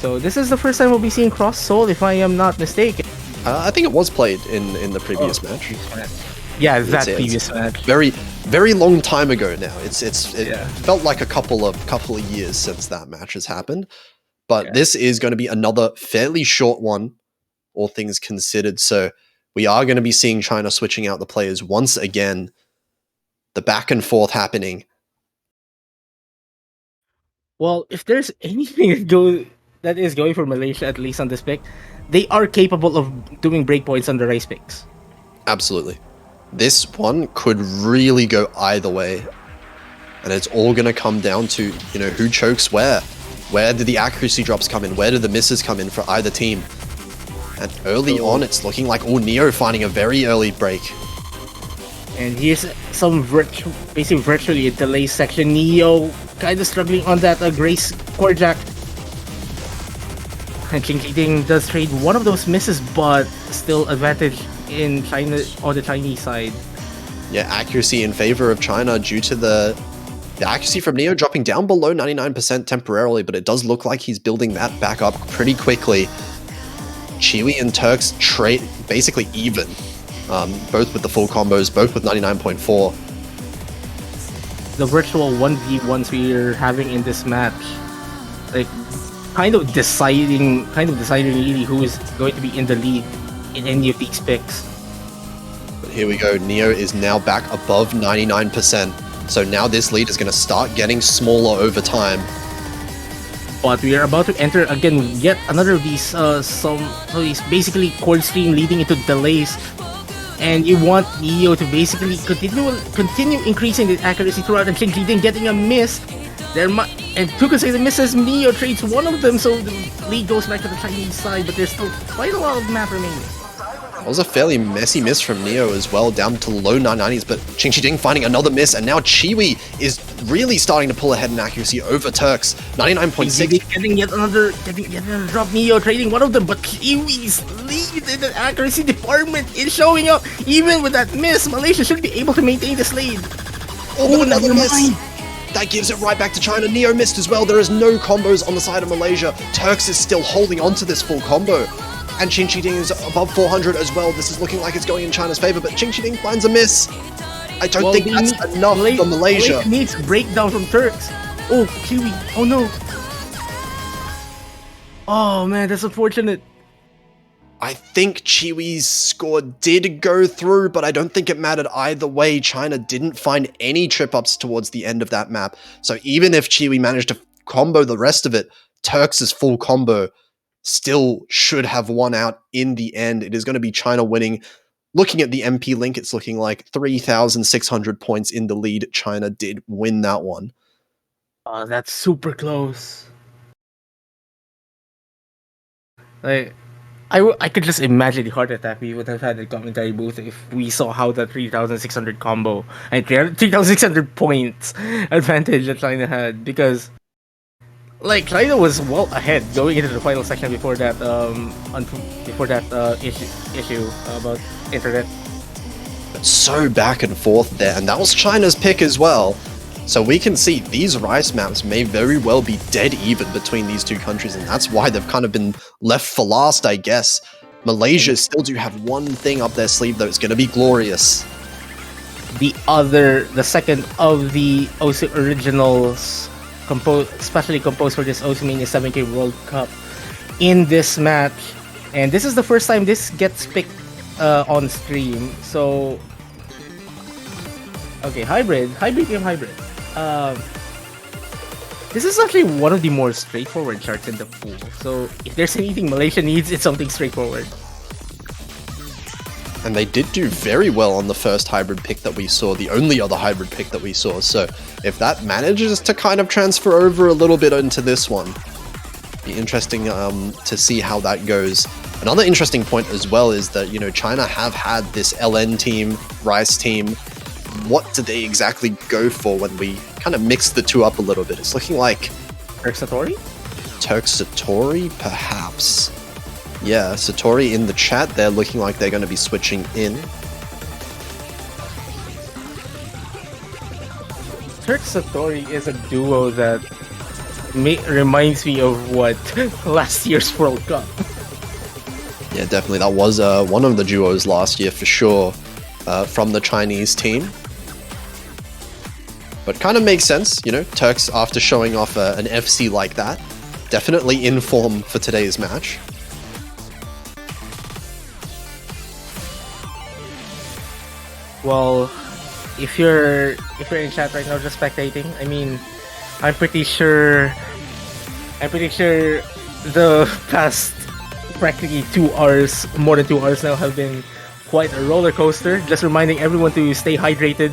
So this is the first time we'll be seeing Cross Soul, if I am not mistaken. I think it was played in the previous match. Yeah, that previous match. Very, very long time ago now. It felt like a couple of years since that match has happened. But this is going to be another fairly short one, all things considered. So we are going to be seeing China switching out the players once again. The back and forth happening. Well, if there's anything that is going for Malaysia, at least on this pick, they are capable of doing breakpoints on the Rice picks. Absolutely. This one could really go either way. And it's all going to come down to, who chokes where. Where did the accuracy drops come in? Where did the misses come in for either team? And early on, it's looking like, Neo finding a very early break. And here's some virtually a delay section. Neo kind of struggling on that Grace core jack. And Ching does trade one of those misses, but still advantage in China on the Chinese side. Yeah, accuracy in favor of China due to the accuracy from Neo dropping down below 99% temporarily, but it does look like he's building that back up pretty quickly. Chiwi and Turks trade basically even, both with the full combos, both with 99.4. The virtual 1v1s we're having in this match, like, kind of deciding really who is going to be in the lead in any of these picks. But here we go. Neo is now back above 99%. So now this lead is going to start getting smaller over time. But we are about to enter again yet another of these these basically chord stream leading into delays. And you want Neo to basically continue increasing the accuracy throughout, and Ching getting a miss. And two consecutive misses, Neo trades one of them, so the lead goes back to the Chinese side, but there's still quite a lot of map remaining. That was a fairly messy miss from Neo as well, down to low 990s, but Ching Chi Ding finding another miss, and now Chiwi is really starting to pull ahead in accuracy over Turks. 99.6. Getting yet another drop. Neo trading one of them, but Chiwi's lead in the accuracy department is showing up. Even with that miss, Malaysia should be able to maintain this lead. Oh, another miss! That gives it right back to China. Neo missed as well. There is no combos on the side of Malaysia. Turks is still holding on to this full combo. And Ching Chi Ding is above 400 as well. This is looking like it's going in China's favor, but Ching Chi Ding finds a miss. I don't think that's enough for Malaysia. Needs breakdown from Turks. Oh, Kiwi. Oh no. Oh man, that's unfortunate. I think Chiwi's score did go through, but I don't think it mattered either way. China didn't find any trip-ups towards the end of that map. So even if Chiwi managed to combo the rest of it, Turks' full combo still should have won out in the end. It is going to be China winning. Looking at the MP link, it's looking like 3,600 points in the lead. China did win that one. Oh, that's super close. Like, I could just imagine the heart attack we would have had in the commentary booth if we saw how the 3,600 combo and 3,600 points advantage that China had, because like China was well ahead going into the final section before that issue about internet. So back and forth there, and that was China's pick as well. So we can see these rice maps may very well be dead even between these two countries, and that's why they've kind of been left for last, I guess. Malaysia still do have one thing up their sleeve though. It's going to be glorious. The second of the OSU originals, specially composed for this OSU Mania 7K World Cup in this match, and this is the first time this gets picked on stream. So okay, hybrid. This is actually one of the more straightforward charts in the pool. So if there's anything Malaysia needs, it's something straightforward. And they did do very well on the first hybrid pick that we saw, the only other hybrid pick that we saw. So if that manages to kind of transfer over a little bit into this one, be interesting to see how that goes. Another interesting point as well is that, you know, China have had this LN team, Rice team. What did they exactly go for when we kind of mixed the two up a little bit? It's looking like Turk Satori, perhaps. Yeah, Satori in the chat, they're looking like they're going to be switching in. Turk Satori is a duo that reminds me of what last year's World Cup. Yeah, definitely. That was one of the duos last year for sure from the Chinese team. But kind of makes sense, you know, Turks after showing off an FC like that. Definitely in form for today's match. Well, if you're in chat right now just spectating, I mean, I'm pretty sure the past practically 2 hours, more than 2 hours now, have been quite a roller coaster. Just reminding everyone to stay hydrated.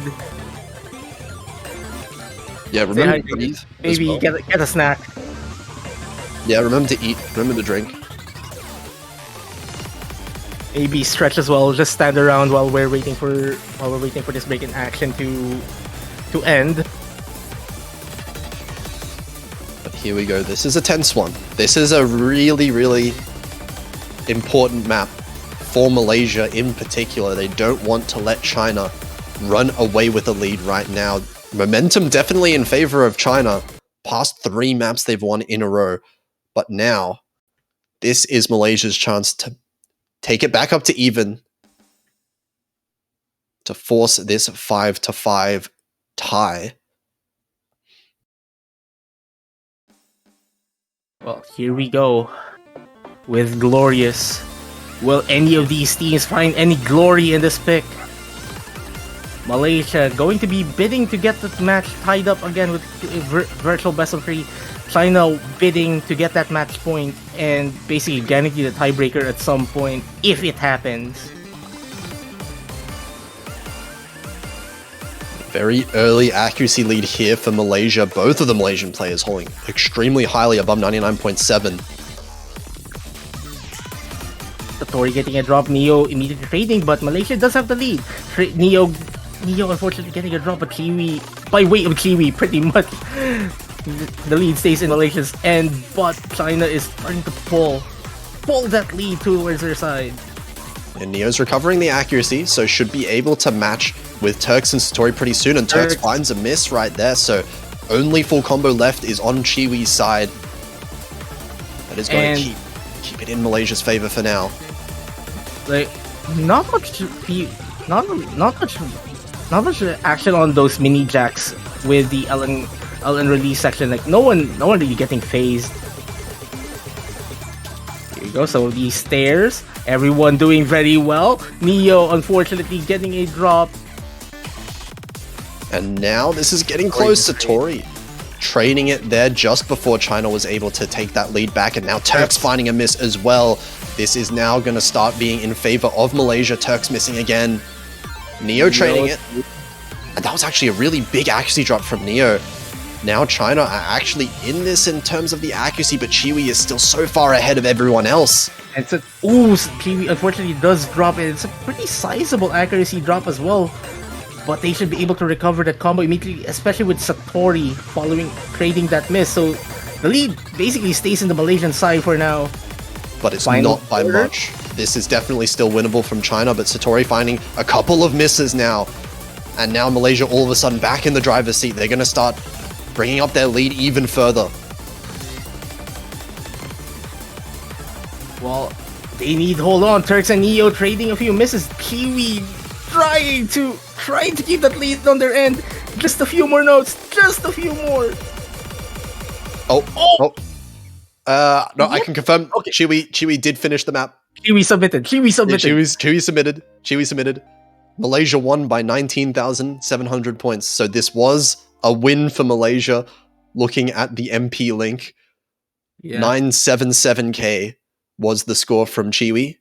Yeah, remember to eat. Maybe well. get a snack. Yeah, remember to eat. Remember to drink. Maybe stretch as well. Just stand around while we're waiting for this break in action to end. But here we go. This is a tense one. This is a really, really important map for Malaysia in particular. They don't want to let China run away with the lead right now. Momentum definitely in favor of China. Past 3 maps they've won in a row. But now, this is Malaysia's chance to take it back up to even, to force this 5-5 tie. Well, here we go with Glorious. Will any of these teams find any glory in this pick? Malaysia going to be bidding to get the match tied up again with virtual best of 3. China bidding to get that match point and basically guarantee the tiebreaker at some point if it happens. Very early accuracy lead here for Malaysia. Both of the Malaysian players holding extremely highly above 99.7. The Satori getting a drop, Neo immediately trading, but Malaysia does have the lead. Neo unfortunately getting a drop, but Kiwi, by way of Kiwi, pretty much the lead stays in Malaysia's end, but China is starting to pull that lead towards their side. And Neo's recovering the accuracy, so should be able to match with Turks and Satori pretty soon, and Turks finds a miss right there, so only full combo left is on Chiwi's side. That is going to keep it in Malaysia's favor for now. Like, not much action on those mini jacks with the LN release section. Like, no one really getting phased. Here we go. So these stairs, everyone doing very well. Neo unfortunately getting a drop. And now this is getting close. Satori trading it there just before China was able to take that lead back, and now Turks finding a miss as well. This is now going to start being in favor of Malaysia. Turks missing again. Neo trading it. And that was actually a really big accuracy drop from Neo. Now China are actually in this in terms of the accuracy, but Chiwi is still so far ahead of everyone else. And so, Chiwi unfortunately does drop it. It's a pretty sizable accuracy drop as well. But they should be able to recover that combo immediately, especially with Satori trading that miss. So the lead basically stays in the Malaysian side for now. But it's not by much. This is definitely still winnable from China, but Satori finding a couple of misses now. And now Malaysia all of a sudden back in the driver's seat. They're going to start bringing up their lead even further. Well, they need to hold on. Turks and Neo trading a few misses. Kiwi trying to keep that lead on their end. Just a few more notes. Just a few more. No, I can confirm. Okay. Chiwi did finish the map. Chiwi submitted. Chiwi submitted. Malaysia won by 19,700 points. So this was a win for Malaysia. Looking at the MP link, 977k was the score from Chiwi.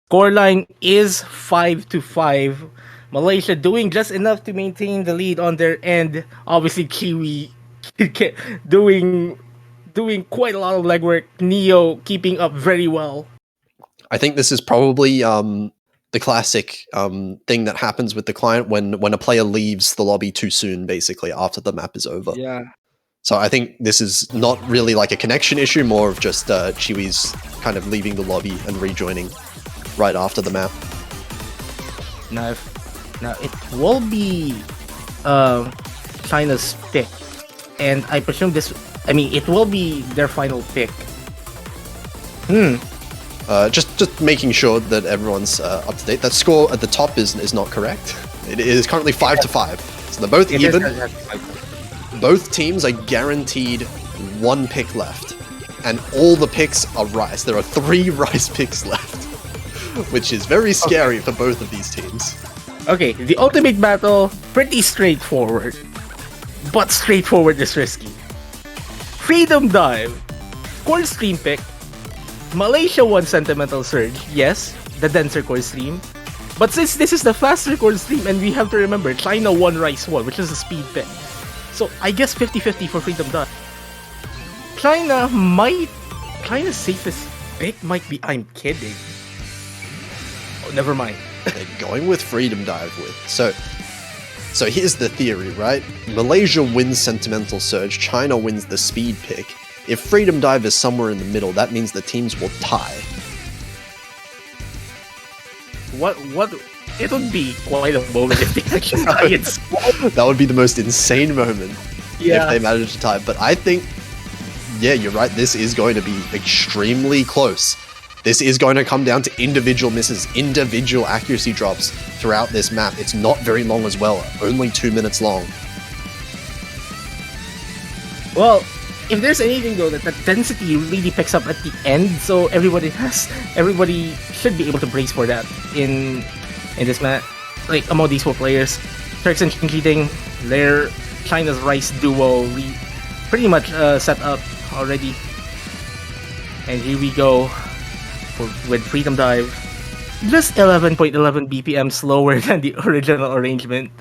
Scoreline is 5-5. Malaysia doing just enough to maintain the lead on their end. Obviously, Kiwi doing quite a lot of legwork. Neo keeping up very well. I think this is probably the classic thing that happens with the client when a player leaves the lobby too soon, basically, after the map is over. Yeah. So I think this is not really like a connection issue, more of just Chiwi's kind of leaving the lobby and rejoining right after the map. Now it will be China's pick, and I presume it will be their final pick. Just making sure that everyone's up to date. That score at the top is not correct. It is currently 5-5. So they're both even. Both teams are guaranteed one pick left, and all the picks are rice. There are 3 rice picks left, which is very scary for both of these teams. Okay, the ultimate battle, pretty straightforward, but straightforward is risky. Freedom Dive, core stream pick. Malaysia won Sentimental Surge, yes, the denser core stream. But since this is the faster core stream, and we have to remember, China won Rice 1, which is a speed pick. So I guess 50-50 for Freedom Dive. China's safest pick might be, I'm kidding. Oh, never mind. They're going with Freedom Dive with. So here's the theory, right? Malaysia wins Sentimental Surge, China wins the speed pick. If Freedom Dive is somewhere in the middle, that means the teams will tie. What? It would be quite a moment if they actually tie it. That would be the most insane moment if they manage to tie. But I think, yeah, you're right. This is going to be extremely close. This is going to come down to individual misses, individual accuracy drops throughout this map. It's not very long as well, only 2 minutes long. Well, if there's anything though, that density really picks up at the end, so everybody should be able to brace for that in this match. Like among these 4 players, Turks and cheating, their China's Rice duo pretty much set up already. And here we go with Freedom Dive, just 11.11 BPM slower than the original arrangement.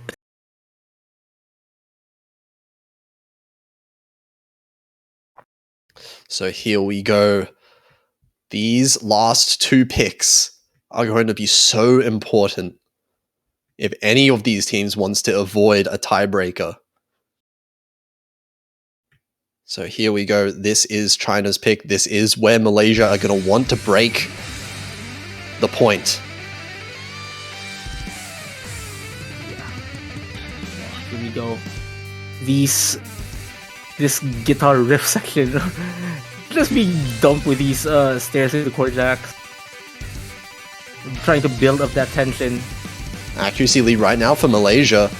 So here we go. These last two picks are going to be so important if any of these teams wants to avoid a tiebreaker. So here we go. This is China's pick. This is where Malaysia are going to want to break the point. Here we go. This guitar riff section just being dumped with these stairs in the chord jacks. I'm trying to build up that tension. Accuracy lead right now for Malaysia.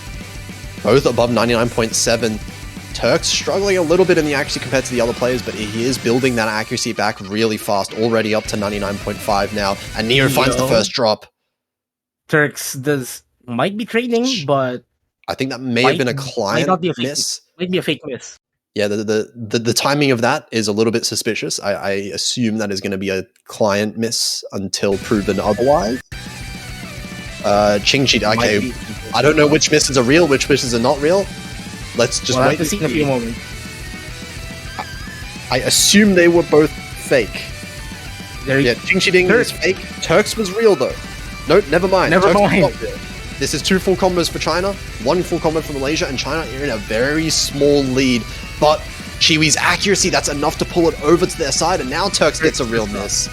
Both above 99.7. Turk's struggling a little bit in the accuracy compared to the other players, but he is building that accuracy back really fast, already up to 99.5 now. And Neo finds the first drop. Turks might be training, but I think that may have been a client miss. Might be a fake miss. Yeah, the timing of that is a little bit suspicious. I assume that is going to be a client miss until proven otherwise. Qingqi, okay. I don't know which misses are real, which misses are not real. Let's just wait to see in a few moments. I assume they were both fake. Yeah, Qingqi Ding is fake. Turks was real though. No, never mind. Never mind. This is 2 full combos for China, 1 full combo for Malaysia, and China are in a very small lead. But Chiwi's accuracy, that's enough to pull it over to their side, and now Turks gets a real miss.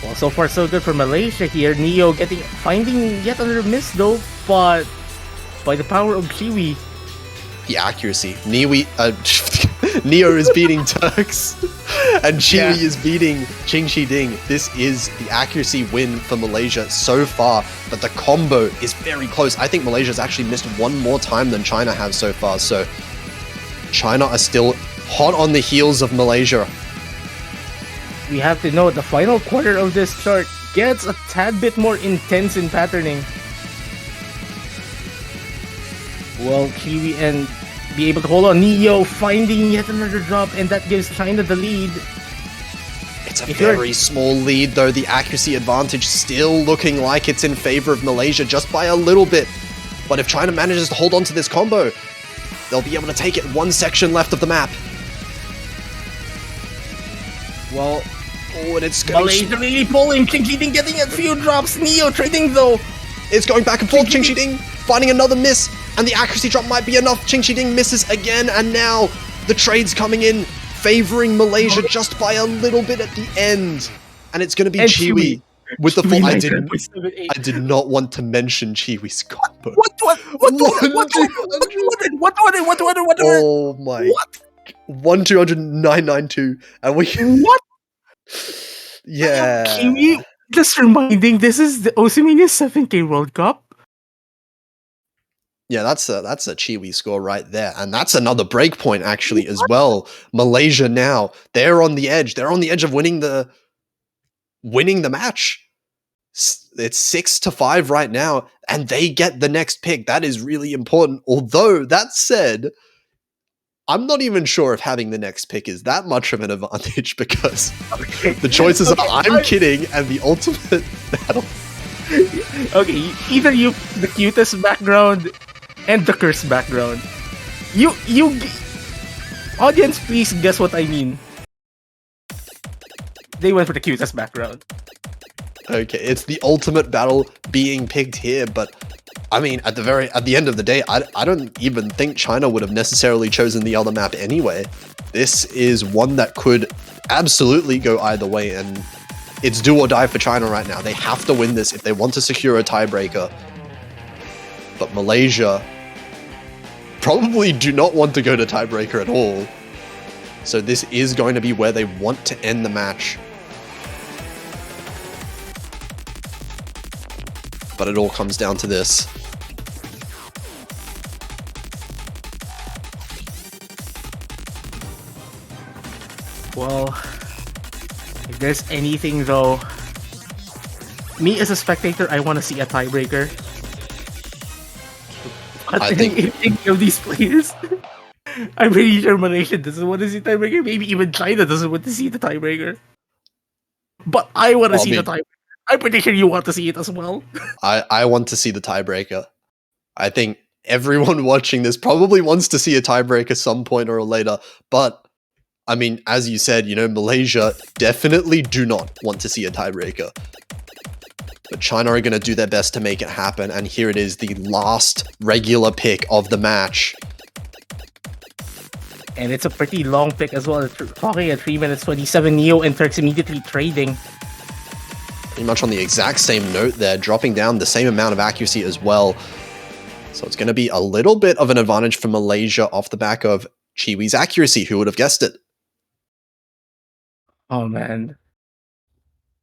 Well, so far so good for Malaysia here. Neo finding yet another miss though, but by the power of Chiwi. The accuracy. Neo is beating Turks, and Chiwi is beating Qingqi Ding. This is the accuracy win for Malaysia so far, but the combo is very close. I think Malaysia's actually missed one more time than China has so far, so China are still hot on the heels of Malaysia. We have to note the final quarter of this chart gets a tad bit more intense in patterning. Well, Chiwi and be able to hold on. Neo finding yet another drop, and that gives China the lead. It's a very small lead though. The accuracy advantage still looking like it's in favor of Malaysia just by a little bit. But if China manages to hold on to this combo, they'll be able to take it 1 section left of the map. Well, and it's Malaysia really pulling. Qingqi Ding getting a few drops. Neo trading though. It's going back and forth. Qingqi Ding finding another miss, and the accuracy drop might be enough. Qingqi Ding misses again, and now the trade's coming in, favoring Malaysia just by a little bit at the end. And it's going to be Chiwi with the full. I did not want to mention Chiwi's combo. What? Oh my! What? 1-200-992, and we what? Yeah. Chiwi, just reminding, this is the Oceania 7K World Cup. Yeah, that's a Chiwi score right there, and that's another break point actually as well. Malaysia now, they're on the edge. They're on the edge of winning the match. It's 6-5 right now, and they get the next pick. That is really important. Although that said, I'm not even sure if having the next pick is that much of an advantage because the choices are I'm kidding and the ultimate battle. Okay, either you the cutest background and the cursed background. You audience, please guess what I mean. They went for the cutest background. Okay, it's the ultimate battle being picked here, but I mean, at the end of the day, I don't even think China would have necessarily chosen the other map anyway. This is one that could absolutely go either way, and it's do or die for China right now. They have to win this if they want to secure a tiebreaker. But Malaysia probably do not want to go to tiebreaker at all. So this is going to be where they want to end the match. But it all comes down to this. Well, if there's anything though, me as a spectator, I want to see a tiebreaker. I think any of these players, I'm pretty sure Malaysia doesn't want to see tiebreaker. Maybe even China doesn't want to see the tiebreaker. But I want to see the tiebreaker. I'm pretty sure you want to see it as well. I want to see the tiebreaker. I think everyone watching this probably wants to see a tiebreaker some point or later, but I mean, as you said, Malaysia definitely do not want to see a tiebreaker. But China are going to do their best to make it happen, and here it is, the last regular pick of the match. And it's a pretty long pick as well. Talking at 3 minutes 27, Neo and Turks immediately trading. Pretty much on the exact same note there, dropping down the same amount of accuracy as well. So it's going to be a little bit of an advantage for Malaysia off the back of Chiwi's accuracy. Who would have guessed it? Oh man.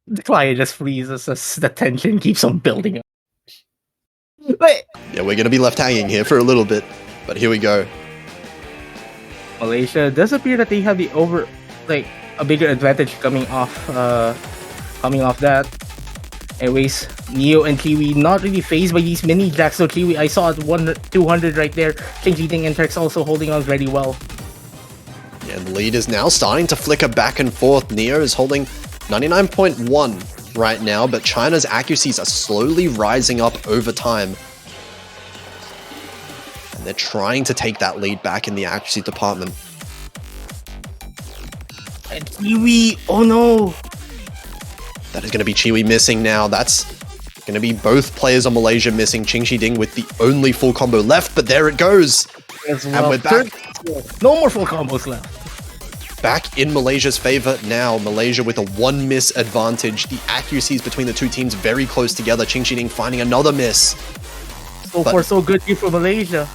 The client just freezes as the tension keeps on building up. But yeah, we're going to be left hanging here for a little bit, but here we go. Malaysia does appear that they have a bigger advantage coming off that. Anyways, Neo and Kiwi not really phased by these mini jacks. So Kiwi, I saw at 200 right there. Ching and Turks also holding on very well. Yeah, the lead is now starting to flicker back and forth. Neo is holding 99.1 right now, but China's accuracies are slowly rising up over time. And they're trying to take that lead back in the accuracy department. And Kiwi, oh no! That is going to be Chiwi missing now. That's going to be both players on Malaysia missing. Ching Ding with the only full combo left, but there it goes. Well. And we're back. No more full combos left. Back in Malaysia's favor now. Malaysia with a 1 miss advantage. The accuracies between the two teams very close together. Ching Ding finding another miss. So far, so good here for Malaysia.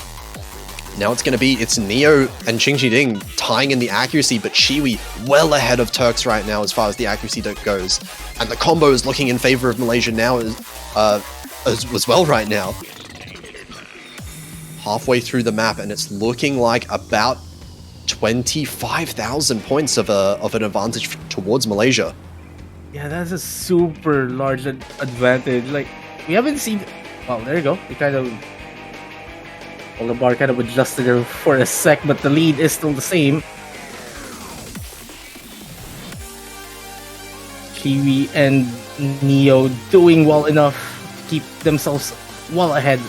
Now it's going to be, it's Neo and Ching Ding tying in the accuracy, but Chiwi well ahead of Turks right now as far as the accuracy goes. And the combo is looking in favor of Malaysia now as well right now. Halfway through the map, and it's looking like about 25,000 points of an advantage towards Malaysia. Yeah, that's a super large advantage. Like, we haven't seen... Well, there you go. We kind of... Well, the bar kind of adjusted there for a sec, but the lead is still the same. Kiwi and Neo doing well enough to keep themselves well ahead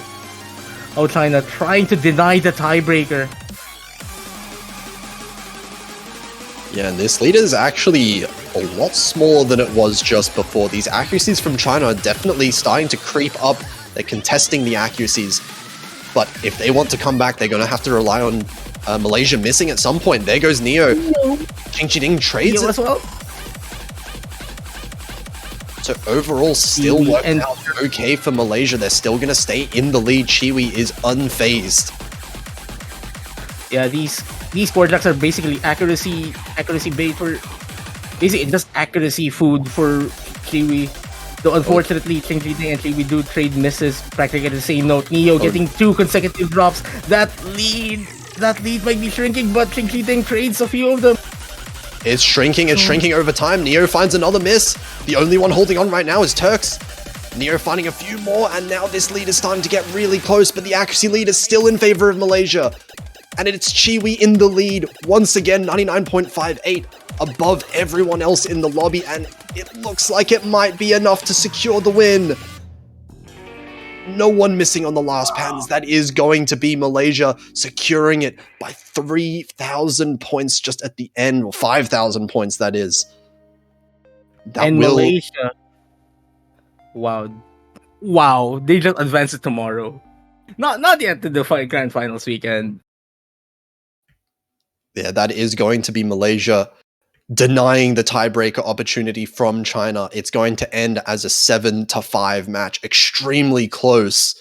of China, trying to deny the tiebreaker. Yeah, and this lead is actually a lot smaller than it was just before. These accuracies from China are definitely starting to creep up. They're contesting the accuracies. But if they want to come back, they're going to have to rely on Malaysia missing at some point. There goes Neo. Ching Ding trades Neo it. as well. So overall, still working out okay for Malaysia. They're still going to stay in the lead. Chiwi is unfazed. Yeah, these core jacks are basically accuracy bait for... Basically, just accuracy food for Kiwi. Though unfortunately, Ching Ding and Kiwi do trade misses practically at the same note. Neo getting 2 consecutive drops. That lead might be shrinking, but Ching Ding trades a few of them. It's shrinking over time. Neo finds another miss. The only one holding on right now is Turks. Neo finding a few more, and now this lead is starting to get really close, but the accuracy lead is still in favor of Malaysia. And it's Chiwi in the lead, once again, 99.58, above everyone else in the lobby, and it looks like it might be enough to secure the win. No one missing on the last pans. That is going to be Malaysia securing it by 3,000 points just at the end, or 5,000 points, that is. Malaysia, wow, they just advanced it tomorrow. Not yet to the grand finals weekend. Yeah, that is going to be Malaysia denying the tiebreaker opportunity from China. It's going to end as a 7-5 match, extremely close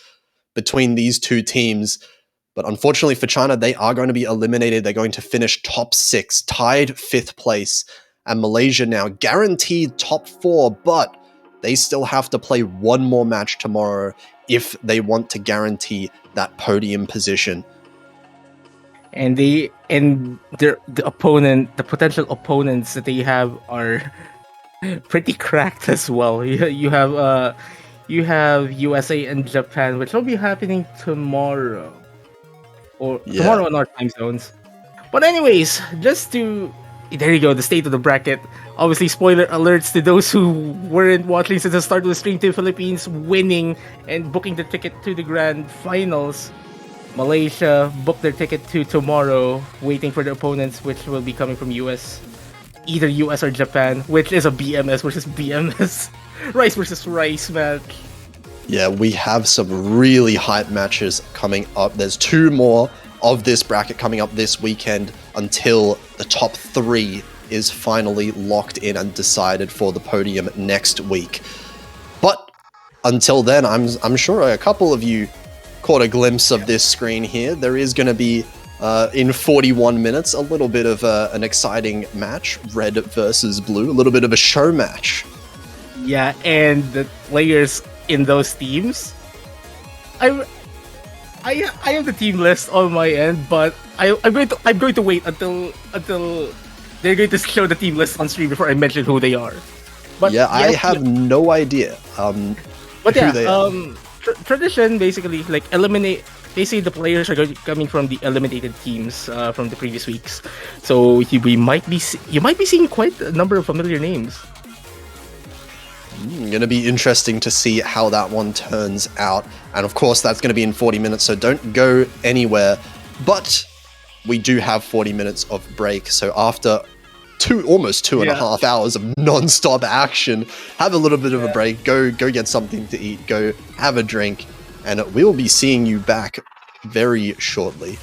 between these two teams. But unfortunately for China, they are going to be eliminated. They're going to finish top 6, tied 5th place. And Malaysia now guaranteed top 4, but they still have to play one more match tomorrow if they want to guarantee that podium position. And the potential opponents that they have are pretty cracked as well. You have USA and Japan, which will be happening tomorrow, tomorrow in our time zones. But anyways, there you go, the state of the bracket. Obviously, spoiler alerts to those who weren't watching since the start of the stream. Team Philippines winning and booking the ticket to the grand finals. Malaysia booked their ticket to tomorrow, waiting for their opponents, which will be coming from US. Either US or Japan, which is a BMS versus BMS. Rice versus Rice match. Yeah, we have some really hype matches coming up. There's 2 more of this bracket coming up this weekend until the top 3 is finally locked in and decided for the podium next week. But until then, I'm sure a couple of you caught a glimpse of this screen here. There is going to be, in 41 minutes, a little bit of an exciting match, red versus blue, a little bit of a show match. Yeah, and the players in those teams, I have the team list on my end, but I'm going to wait until they're going to show the team list on stream before I mention who they are. But yeah, I have no idea. But yeah, who they are. Tradition basically like eliminate. Basically, the players are coming from the eliminated teams from the previous weeks, so you might be seeing quite a number of familiar names. Gonna be interesting to see how that one turns out, and of course that's gonna be in 40 minutes, so don't go anywhere. But we do have 40 minutes of break, so after almost two and a half hours of non-stop action, have a little bit of a break, go get something to eat, go have a drink, and we'll be seeing you back very shortly.